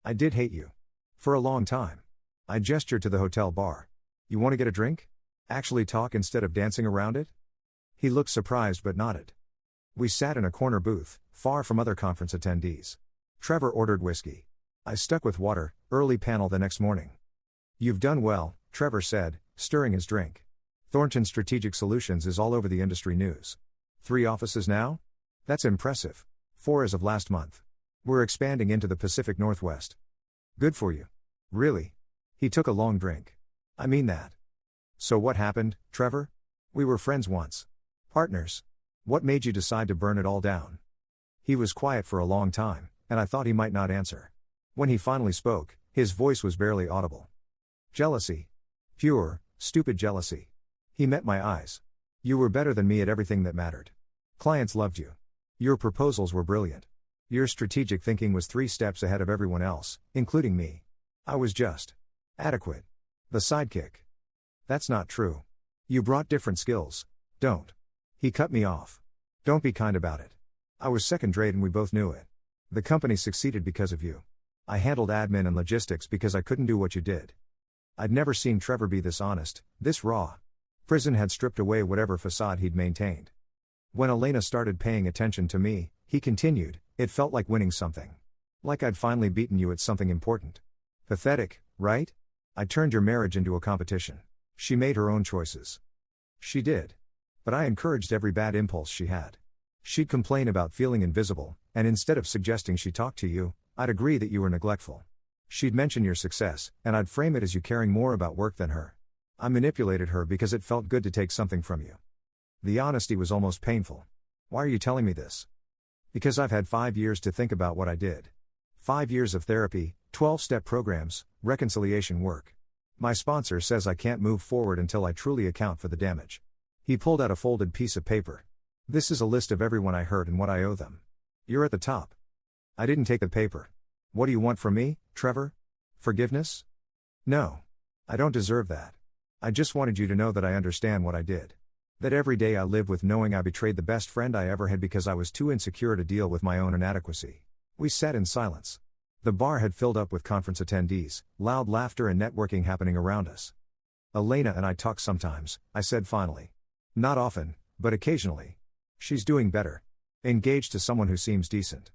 I did hate you. For a long time. I gestured to the hotel bar. You want to get a drink? Actually talk instead of dancing around it? He looked surprised but nodded. We sat in a corner booth, far from other conference attendees. Trevor ordered whiskey. I stuck with water, early panel the next morning. You've done well, Trevor said, stirring his drink. Thornton Strategic Solutions is all over the industry news. 3 offices now? That's impressive. 4 as of last month. We're expanding into the Pacific Northwest. Good for you. Really? He took a long drink. I mean that. So what happened, Trevor? We were friends once. Partners. What made you decide to burn it all down? He was quiet for a long time, and I thought he might not answer. When he finally spoke, his voice was barely audible. Jealousy. Pure, stupid jealousy. He met my eyes. You were better than me at everything that mattered. Clients loved you. Your proposals were brilliant. Your strategic thinking was 3 steps ahead of everyone else, including me. I was just adequate. The sidekick. That's not true. You brought different skills. Don't. He cut me off. Don't be kind about it. I was second-rate and we both knew it. The company succeeded because of you. I handled admin and logistics because I couldn't do what you did. I'd never seen Trevor be this honest, this raw. Prison had stripped away whatever facade he'd maintained. When Elena started paying attention to me, he continued, it felt like winning something. Like I'd finally beaten you at something important. Pathetic, right? I turned your marriage into a competition. She made her own choices. She did. But I encouraged every bad impulse she had. She'd complain about feeling invisible, and instead of suggesting she talk to you, I'd agree that you were neglectful. She'd mention your success, and I'd frame it as you caring more about work than her. I manipulated her because it felt good to take something from you. The honesty was almost painful. Why are you telling me this? Because I've had 5 years to think about what I did. 5 years of therapy, 12-step programs, reconciliation work. My sponsor says I can't move forward until I truly account for the damage. He pulled out a folded piece of paper. This is a list of everyone I hurt and what I owe them. You're at the top. I didn't take the paper. What do you want from me, Trevor? Forgiveness? No. I don't deserve that. I just wanted you to know that I understand what I did. That every day I live with knowing I betrayed the best friend I ever had because I was too insecure to deal with my own inadequacy. We sat in silence. The bar had filled up with conference attendees, loud laughter and networking happening around us. Elena and I talk sometimes, I said finally. Not often, but occasionally. She's doing better. Engaged to someone who seems decent.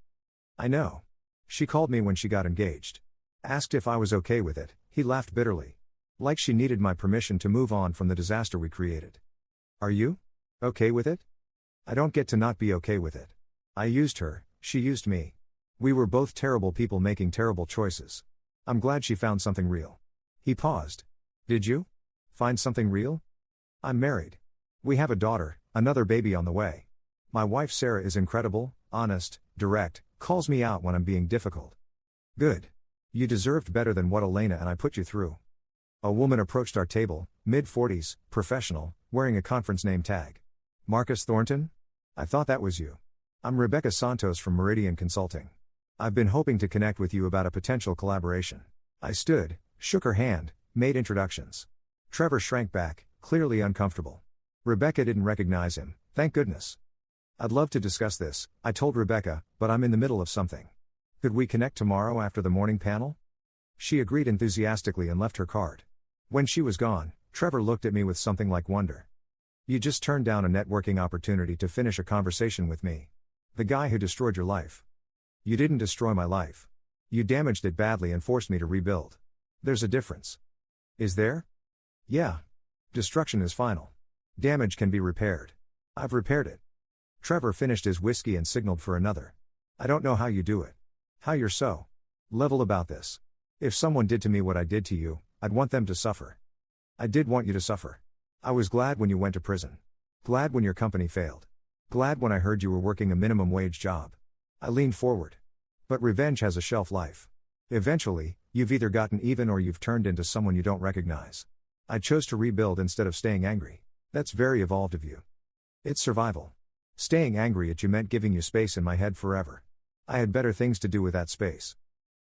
I know. She called me when she got engaged. Asked if I was okay with it, He laughed bitterly. Like she needed my permission to move on from the disaster we created. Are you okay with it? I don't get to not be okay with it. I used her, she used me. We were both terrible people making terrible choices. I'm glad she found something real. He paused. Did you? Find something real? I'm married. We have a daughter, another baby on the way. My wife Sarah is incredible, honest, direct, calls me out when I'm being difficult. Good. You deserved better than what Elena and I put you through. A woman approached our table, mid-40s, professional, wearing a conference name tag. Marcus Thornton? I thought that was you. I'm Rebecca Santos from Meridian Consulting. I've been hoping to connect with you about a potential collaboration. I stood, shook her hand, made introductions. Trevor shrank back, clearly uncomfortable. Rebecca didn't recognize him, thank goodness. I'd love to discuss this, I told Rebecca, but I'm in the middle of something. Could we connect tomorrow after the morning panel? She agreed enthusiastically and left her card. When she was gone, Trevor looked at me with something like wonder. You just turned down a networking opportunity to finish a conversation with me. The guy who destroyed your life. You didn't destroy my life. You damaged it badly and forced me to rebuild. There's a difference. Is there? Yeah. Destruction is final. Damage can be repaired. I've repaired it. Trevor finished his whiskey and signaled for another. I don't know how you do it. How you're so level about this. If someone did to me what I did to you, I'd want them to suffer. I did want you to suffer. I was glad when you went to prison. Glad when your company failed. Glad when I heard you were working a minimum wage job. I leaned forward. But revenge has a shelf life. Eventually, you've either gotten even or you've turned into someone you don't recognize. I chose to rebuild instead of staying angry. That's very evolved of you. It's survival. Staying angry at you meant giving you space in my head forever. I had better things to do with that space.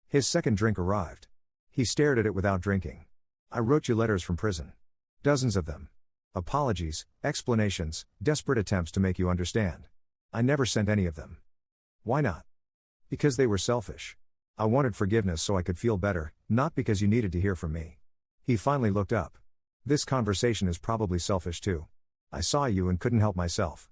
His second drink arrived. He stared at it without drinking. I wrote you letters from prison. Dozens of them. Apologies, explanations, desperate attempts to make you understand. I never sent any of them. Why not? Because they were selfish. I wanted forgiveness so I could feel better, not because you needed to hear from me. He finally looked up. This conversation is probably selfish too. I saw you and couldn't help myself.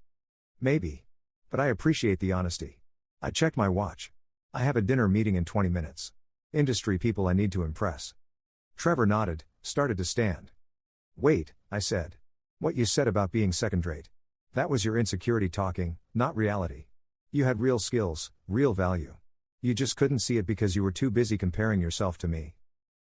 Maybe. But I appreciate the honesty. I checked my watch. I have a dinner meeting in 20 minutes. Industry people I need to impress. Trevor nodded, started to stand. Wait, I said. What you said about being second-rate. That was your insecurity talking, not reality. You had real skills, real value. You just couldn't see it because you were too busy comparing yourself to me.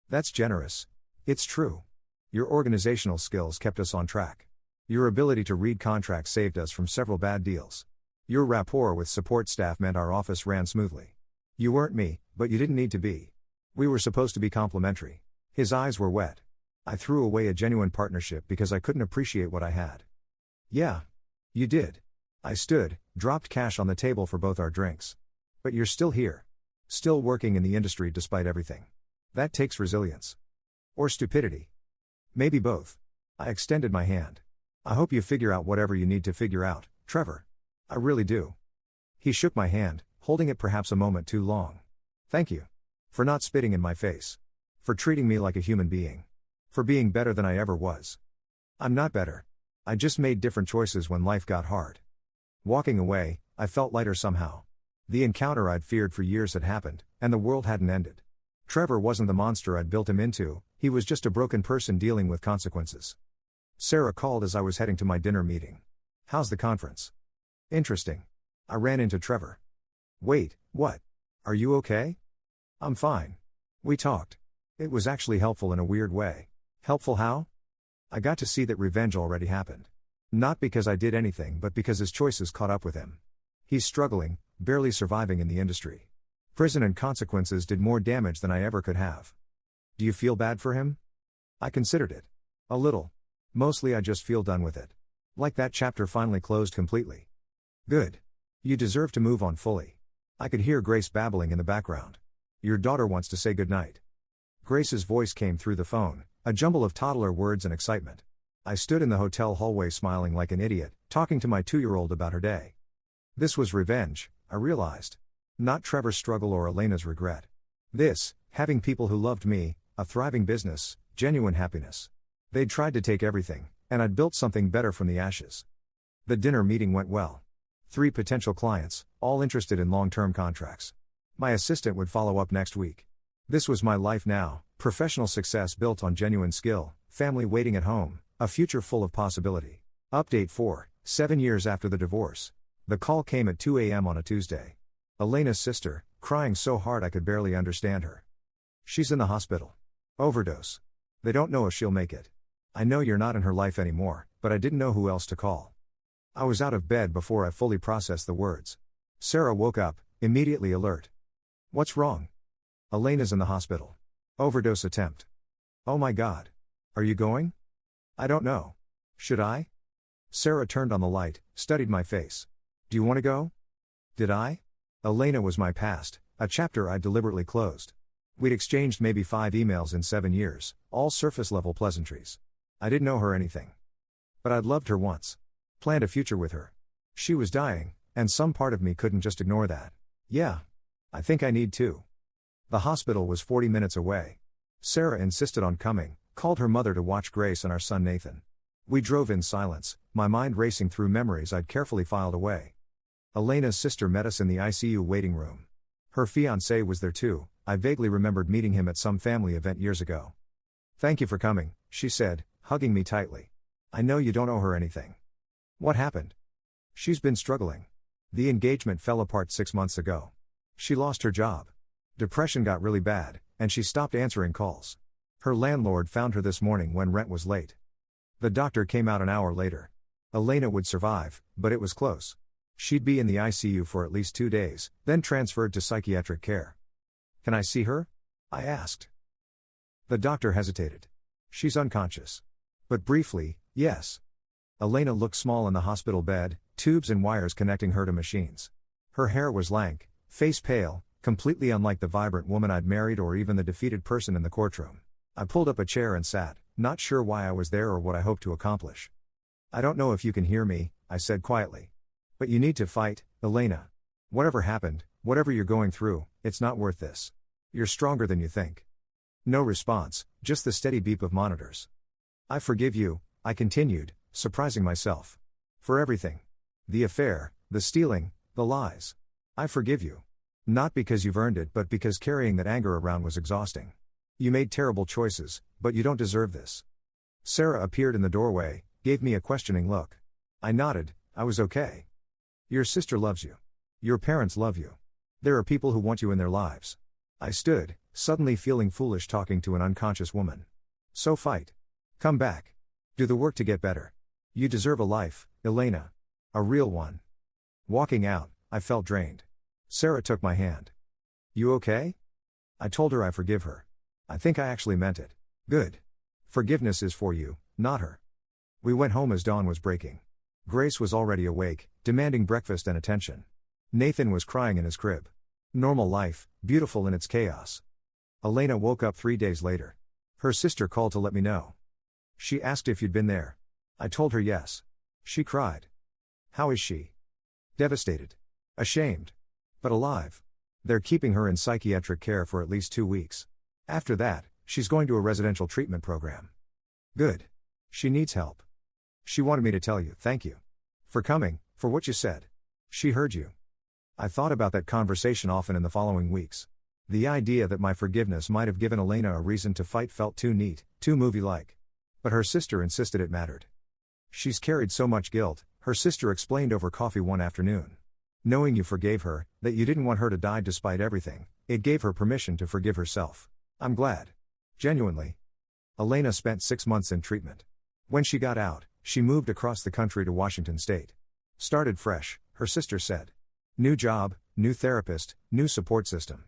That's generous. It's true. Your organizational skills kept us on track. Your ability to read contracts saved us from several bad deals. Your rapport with support staff meant our office ran smoothly. You weren't me, but you didn't need to be. We were supposed to be complementary. His eyes were wet. I threw away a genuine partnership because I couldn't appreciate what I had. Yeah. You did. I stood, dropped cash on the table for both our drinks. But you're still here. Still working in the industry despite everything. That takes resilience. Or stupidity. Maybe both. I extended my hand. I hope you figure out whatever you need to figure out, Trevor. I really do. He shook my hand, holding it perhaps a moment too long. Thank you. For not spitting in my face. For treating me like a human being. For being better than I ever was. I'm not better. I just made different choices when life got hard. Walking away, I felt lighter somehow. The encounter I'd feared for years had happened, and the world hadn't ended. Trevor wasn't the monster I'd built him into, he was just a broken person dealing with consequences. Sarah called as I was heading to my dinner meeting. How's the conference? Interesting. I ran into Trevor. Wait, what? Are you okay? I'm fine. We talked. It was actually helpful in a weird way. Helpful how? I got to see that revenge already happened. Not because I did anything but because his choices caught up with him. He's struggling, barely surviving in the industry. Prison and consequences did more damage than I ever could have. Do you feel bad for him? I considered it. A little. Mostly I just feel done with it. Like that chapter finally closed completely. Good. You deserve to move on fully. I could hear Grace babbling in the background. Your daughter wants to say goodnight. Grace's voice came through the phone, a jumble of toddler words and excitement. I stood in the hotel hallway smiling like an idiot, talking to my 2-year-old about her day. This was revenge, I realized. Not Trevor's struggle or Elena's regret. This, having people who loved me, a thriving business, genuine happiness. They'd tried to take everything, and I'd built something better from the ashes. The dinner meeting went well. 3 potential clients, all interested in long-term contracts. My assistant would follow up next week. This was my life now, professional success built on genuine skill, family waiting at home, a future full of possibility. Update 4, 7 years after the divorce. The call came at 2 a.m. on a Tuesday. Elena's sister, crying so hard I could barely understand her. She's in the hospital. Overdose. They don't know if she'll make it. I know you're not in her life anymore, but I didn't know who else to call. I was out of bed before I fully processed the words. Sarah woke up, immediately alert. What's wrong? Elena's in the hospital. Overdose attempt. Oh my God. Are you going? I don't know. Should I? Sarah turned on the light, studied my face. Do you want to go? Did I? Elena was my past, a chapter I deliberately closed. We'd exchanged maybe 5 emails in 7 years, all surface-level pleasantries. I didn't know her anything. But I'd loved her once. Planned a future with her. She was dying, and some part of me couldn't just ignore that. Yeah. I think I need to. The hospital was 40 minutes away. Sarah insisted on coming, called her mother to watch Grace and our son Nathan. We drove in silence, my mind racing through memories I'd carefully filed away. Elena's sister met us in the ICU waiting room. Her fiancé was there too. I vaguely remembered meeting him at some family event years ago. Thank you for coming, she said, hugging me tightly. I know you don't owe her anything. What happened? She's been struggling. The engagement fell apart 6 months ago. She lost her job. Depression got really bad, and she stopped answering calls. Her landlord found her this morning when rent was late. The doctor came out an hour later. Elena would survive, but it was close. She'd be in the ICU for at least 2 days, then transferred to psychiatric care. Can I see her? I asked. The doctor hesitated. She's unconscious. But briefly, yes. Elena looked small in the hospital bed, tubes and wires connecting her to machines. Her hair was lank, face pale, completely unlike the vibrant woman I'd married or even the defeated person in the courtroom. I pulled up a chair and sat, not sure why I was there or what I hoped to accomplish. I don't know if you can hear me, I said quietly. But you need to fight, Elena. Whatever happened, whatever you're going through, it's not worth this. You're stronger than you think. No response, just the steady beep of monitors. I forgive you, I continued, surprising myself. For everything. The affair, the stealing, the lies. I forgive you. Not because you've earned it but because carrying that anger around was exhausting. You made terrible choices, but you don't deserve this. Sarah appeared in the doorway, gave me a questioning look. I nodded, I was okay. Your sister loves you. Your parents love you. There are people who want you in their lives. I stood, suddenly feeling foolish talking to an unconscious woman. So fight. Come back. Do the work to get better. You deserve a life, Elena. A real one. Walking out, I felt drained. Sarah took my hand. You okay? I told her I forgive her. I think I actually meant it. Good. Forgiveness is for you, not her. We went home as dawn was breaking. Grace was already awake, demanding breakfast and attention. Nathan was crying in his crib. Normal life, beautiful in its chaos. Elena woke up 3 days later. Her sister called to let me know. She asked if you'd been there. I told her yes. She cried. How is she? Devastated. Ashamed. But alive. They're keeping her in psychiatric care for at least 2 weeks. After that, she's going to a residential treatment program. Good. She needs help. She wanted me to tell you, thank you. For coming, for what you said. She heard you. I thought about that conversation often in the following weeks. The idea that my forgiveness might have given Elena a reason to fight felt too neat, too movie-like. But her sister insisted it mattered. She's carried so much guilt, her sister explained over coffee one afternoon. Knowing you forgave her, that you didn't want her to die despite everything, it gave her permission to forgive herself. I'm glad. Genuinely. Elena spent 6 months in treatment. When she got out, she moved across the country to Washington State. Started fresh, her sister said. New job, new therapist, new support system.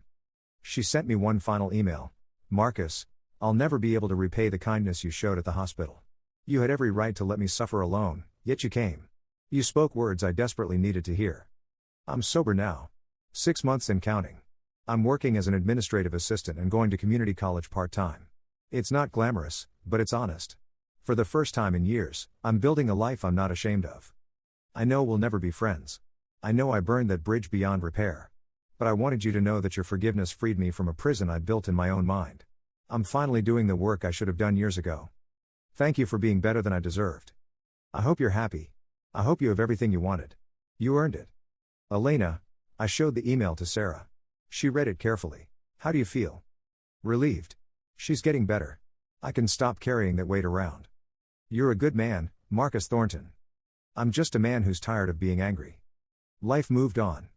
She sent me one final email. Marcus, I'll never be able to repay the kindness you showed at the hospital. You had every right to let me suffer alone, yet you came. You spoke words I desperately needed to hear. I'm sober now. 6 months and counting. I'm working as an administrative assistant and going to community college part-time. It's not glamorous, but it's honest. For the first time in years, I'm building a life I'm not ashamed of. I know we'll never be friends. I know I burned that bridge beyond repair. But I wanted you to know that your forgiveness freed me from a prison I'd built in my own mind. I'm finally doing the work I should have done years ago. Thank you for being better than I deserved. I hope you're happy. I hope you have everything you wanted. You earned it. Elena, I showed the email to Sarah. She read it carefully. How do you feel? Relieved. She's getting better. I can stop carrying that weight around. You're a good man, Marcus Thornton. I'm just a man who's tired of being angry. Life moved on.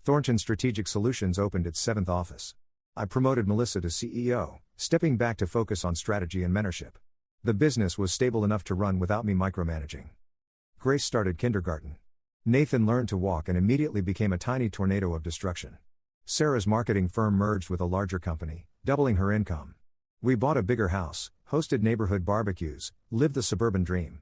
Thornton Strategic Solutions opened its 7th office. I promoted Melissa to CEO, stepping back to focus on strategy and mentorship. The business was stable enough to run without me micromanaging. Grace started kindergarten. Nathan learned to walk and immediately became a tiny tornado of destruction. Sarah's marketing firm merged with a larger company, doubling her income. We bought a bigger house, hosted neighborhood barbecues, lived the suburban dream.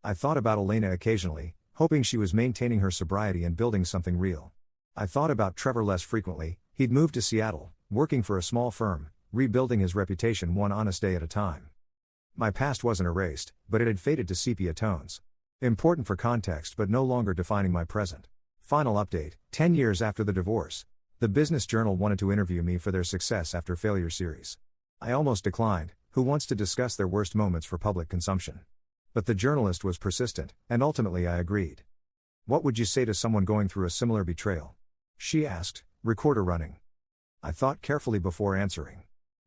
I thought about Elena occasionally, hoping she was maintaining her sobriety and building something real. I thought about Trevor less frequently. He'd moved to Seattle, working for a small firm, rebuilding his reputation one honest day at a time. My past wasn't erased, but it had faded to sepia tones. Important for context but no longer defining my present. Final update, 10 years after the divorce. The Business Journal wanted to interview me for their Success After Failure series. I almost declined. Who wants to discuss their worst moments for public consumption? But the journalist was persistent, and ultimately I agreed. What would you say to someone going through a similar betrayal? She asked, recorder running. I thought carefully before answering.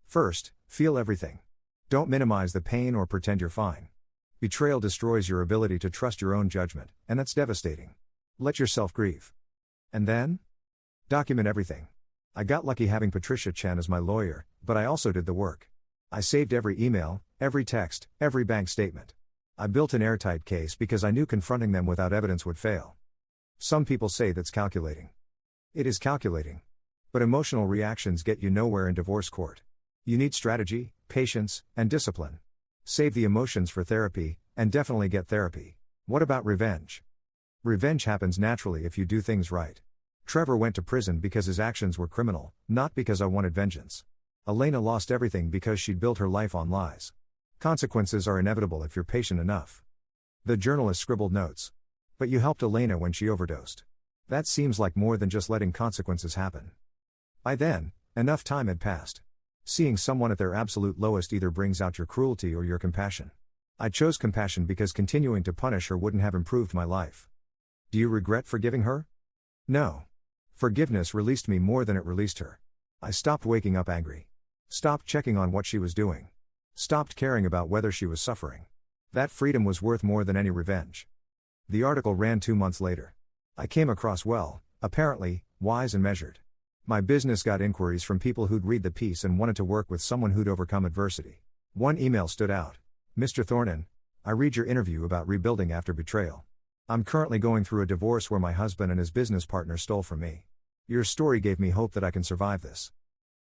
First, feel everything. Don't minimize the pain or pretend you're fine. Betrayal destroys your ability to trust your own judgment, and that's devastating. Let yourself grieve. And then? Document everything. I got lucky having Patricia Chen as my lawyer, but I also did the work. I saved every email, every text, every bank statement. I built an airtight case because I knew confronting them without evidence would fail. Some people say that's calculating. It is calculating. But emotional reactions get you nowhere in divorce court. You need strategy, patience, and discipline. Save the emotions for therapy, and definitely get therapy. What about revenge? Revenge happens naturally if you do things right. Trevor went to prison because his actions were criminal, not because I wanted vengeance. Elena lost everything because she'd built her life on lies. Consequences are inevitable if you're patient enough. The journalist scribbled notes. But you helped Elena when she overdosed. That seems like more than just letting consequences happen. By then, enough time had passed. Seeing someone at their absolute lowest either brings out your cruelty or your compassion. I chose compassion because continuing to punish her wouldn't have improved my life. Do you regret forgiving her? No. Forgiveness released me more than it released her. I stopped waking up angry. Stopped checking on what she was doing. Stopped caring about whether she was suffering. That freedom was worth more than any revenge. The article ran 2 months later. I came across well, apparently, wise and measured. My business got inquiries from people who'd read the piece and wanted to work with someone who'd overcome adversity. One email stood out. Mr. Thornton, I read your interview about rebuilding after betrayal. I'm currently going through a divorce where my husband and his business partner stole from me. Your story gave me hope that I can survive this.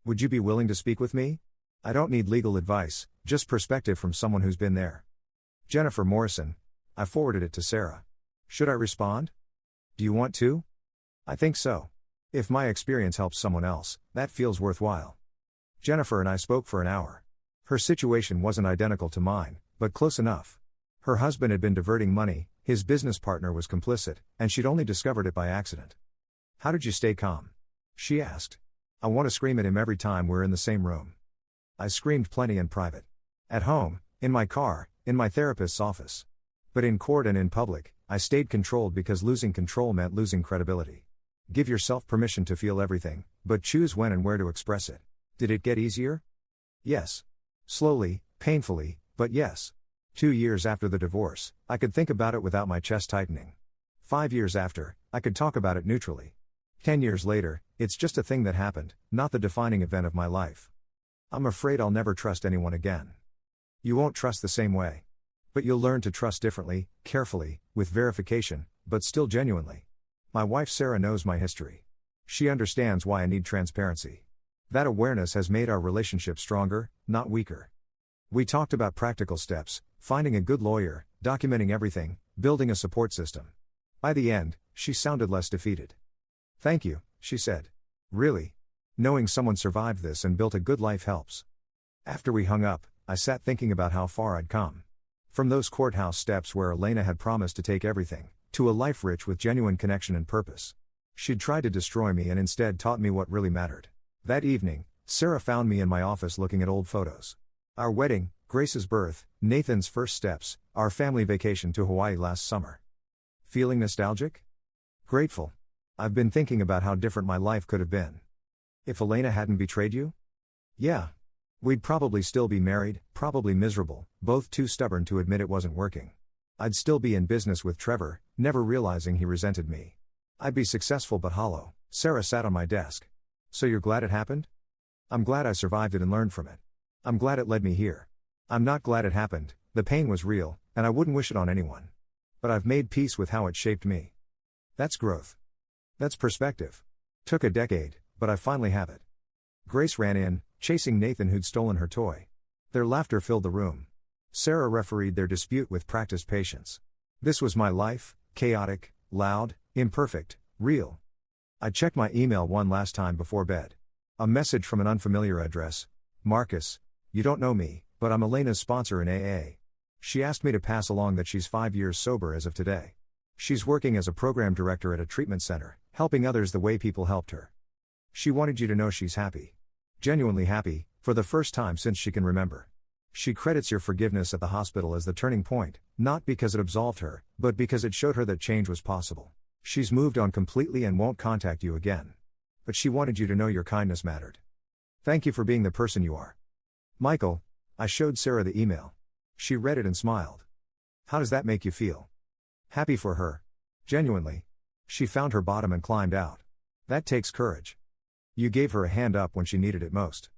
Would you be willing to speak with me? I don't need legal advice, just perspective from someone who's been there. Jennifer Morrison. I forwarded it to Sarah. Should I respond? Do you want to? I think so. If my experience helps someone else, that feels worthwhile. Jennifer and I spoke for an hour. Her situation wasn't identical to mine, but close enough. Her husband had been diverting money, his business partner was complicit, and she'd only discovered it by accident. How did you stay calm? She asked. I want to scream at him every time we're in the same room. I screamed plenty in private. At home, in my car, in my therapist's office. But in court and in public, I stayed controlled because losing control meant losing credibility. Give yourself permission to feel everything, but choose when and where to express it. Did it get easier? Yes. Slowly, painfully, but yes. 2 years after the divorce, I could think about it without my chest tightening. 5 years after, I could talk about it neutrally. 10 years later, it's just a thing that happened, not the defining event of my life. I'm afraid I'll never trust anyone again. You won't trust the same way. But you'll learn to trust differently, carefully, with verification, but still genuinely. My wife Sarah knows my history. She understands why I need transparency. That awareness has made our relationship stronger, not weaker. We talked about practical steps, finding a good lawyer, documenting everything, building a support system. By the end, she sounded less defeated. Thank you, she said. Really? Knowing someone survived this and built a good life helps. After we hung up, I sat thinking about how far I'd come. From those courthouse steps where Elena had promised to take everything, to a life rich with genuine connection and purpose. She'd tried to destroy me and instead taught me what really mattered. That evening, Sarah found me in my office looking at old photos. Our wedding, Grace's birth, Nathan's first steps, our family vacation to Hawaii last summer. Feeling nostalgic? Grateful. I've been thinking about how different my life could have been. If Elena hadn't betrayed you? Yeah. We'd probably still be married, probably miserable, both too stubborn to admit it wasn't working. I'd still be in business with Trevor, never realizing he resented me. I'd be successful but hollow. Sarah sat on my desk. So you're glad it happened? I'm glad I survived it and learned from it. I'm glad it led me here. I'm not glad it happened, the pain was real, and I wouldn't wish it on anyone. But I've made peace with how it shaped me. That's growth. That's perspective. Took a decade, but I finally have it. Grace ran in, chasing Nathan who'd stolen her toy. Their laughter filled the room. Sarah refereed their dispute with practiced patience. This was my life, chaotic, loud, imperfect, real. I checked my email one last time before bed. A message from an unfamiliar address. Marcus, you don't know me, but I'm Elena's sponsor in AA. She asked me to pass along that she's 5 years sober as of today. She's working as a program director at a treatment center, helping others the way people helped her. She wanted you to know she's happy. Genuinely happy, for the first time since she can remember. She credits your forgiveness at the hospital as the turning point, not because it absolved her, but because it showed her that change was possible. She's moved on completely and won't contact you again. But she wanted you to know your kindness mattered. Thank you for being the person you are. Michael, I showed Sarah the email. She read it and smiled. How does that make you feel? Happy for her. Genuinely. She found her bottom and climbed out. That takes courage. You gave her a hand up when she needed it most.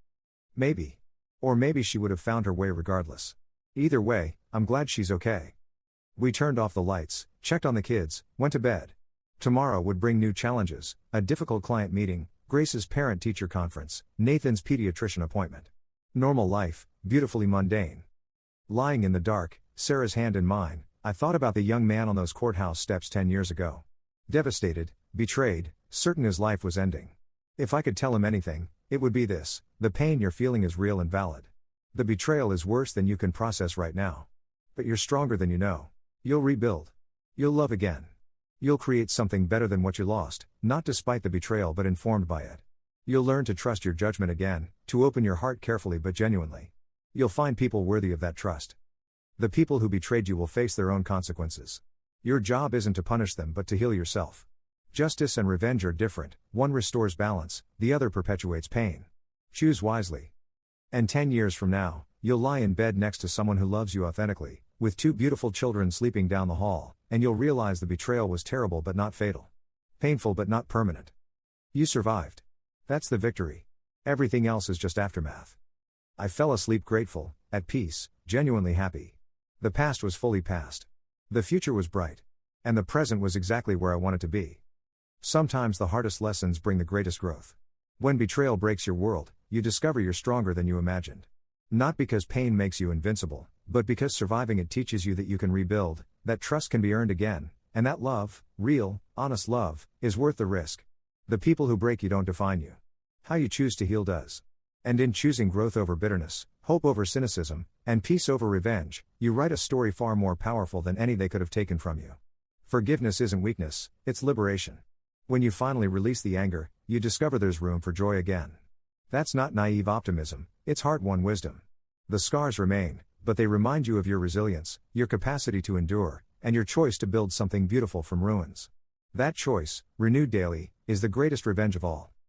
Maybe. Or maybe she would have found her way regardless. Either way, I'm glad she's okay. We turned off the lights, checked on the kids, went to bed. Tomorrow would bring new challenges, a difficult client meeting, Grace's parent-teacher conference, Nathan's pediatrician appointment. Normal life, beautifully mundane. Lying in the dark, Sarah's hand in mine, I thought about the young man on those courthouse steps 10 years ago. Devastated, betrayed, certain his life was ending. If I could tell him anything, it would be this: the pain you're feeling is real and valid. The betrayal is worse than you can process right now. But you're stronger than you know. You'll rebuild. You'll love again. You'll create something better than what you lost, not despite the betrayal but informed by it. You'll learn to trust your judgment again, to open your heart carefully but genuinely. You'll find people worthy of that trust. The people who betrayed you will face their own consequences. Your job isn't to punish them but to heal yourself. Justice and revenge are different, one restores balance, the other perpetuates pain. Choose wisely. And 10 years from now, you'll lie in bed next to someone who loves you authentically, with 2 beautiful children sleeping down the hall, and you'll realize the betrayal was terrible but not fatal. Painful but not permanent. You survived. That's the victory. Everything else is just aftermath. I fell asleep grateful, at peace, genuinely happy. The past was fully past. The future was bright. And the present was exactly where I wanted to be. Sometimes the hardest lessons bring the greatest growth. When betrayal breaks your world, you discover you're stronger than you imagined. Not because pain makes you invincible, but because surviving it teaches you that you can rebuild, that trust can be earned again, and that love, real, honest love, is worth the risk. The people who break you don't define you. How you choose to heal does. And in choosing growth over bitterness, hope over cynicism, and peace over revenge, you write a story far more powerful than any they could have taken from you. Forgiveness isn't weakness, it's liberation. When you finally release the anger, you discover there's room for joy again. That's not naive optimism, it's hard-won wisdom. The scars remain, but they remind you of your resilience, your capacity to endure, and your choice to build something beautiful from ruins. That choice, renewed daily, is the greatest revenge of all.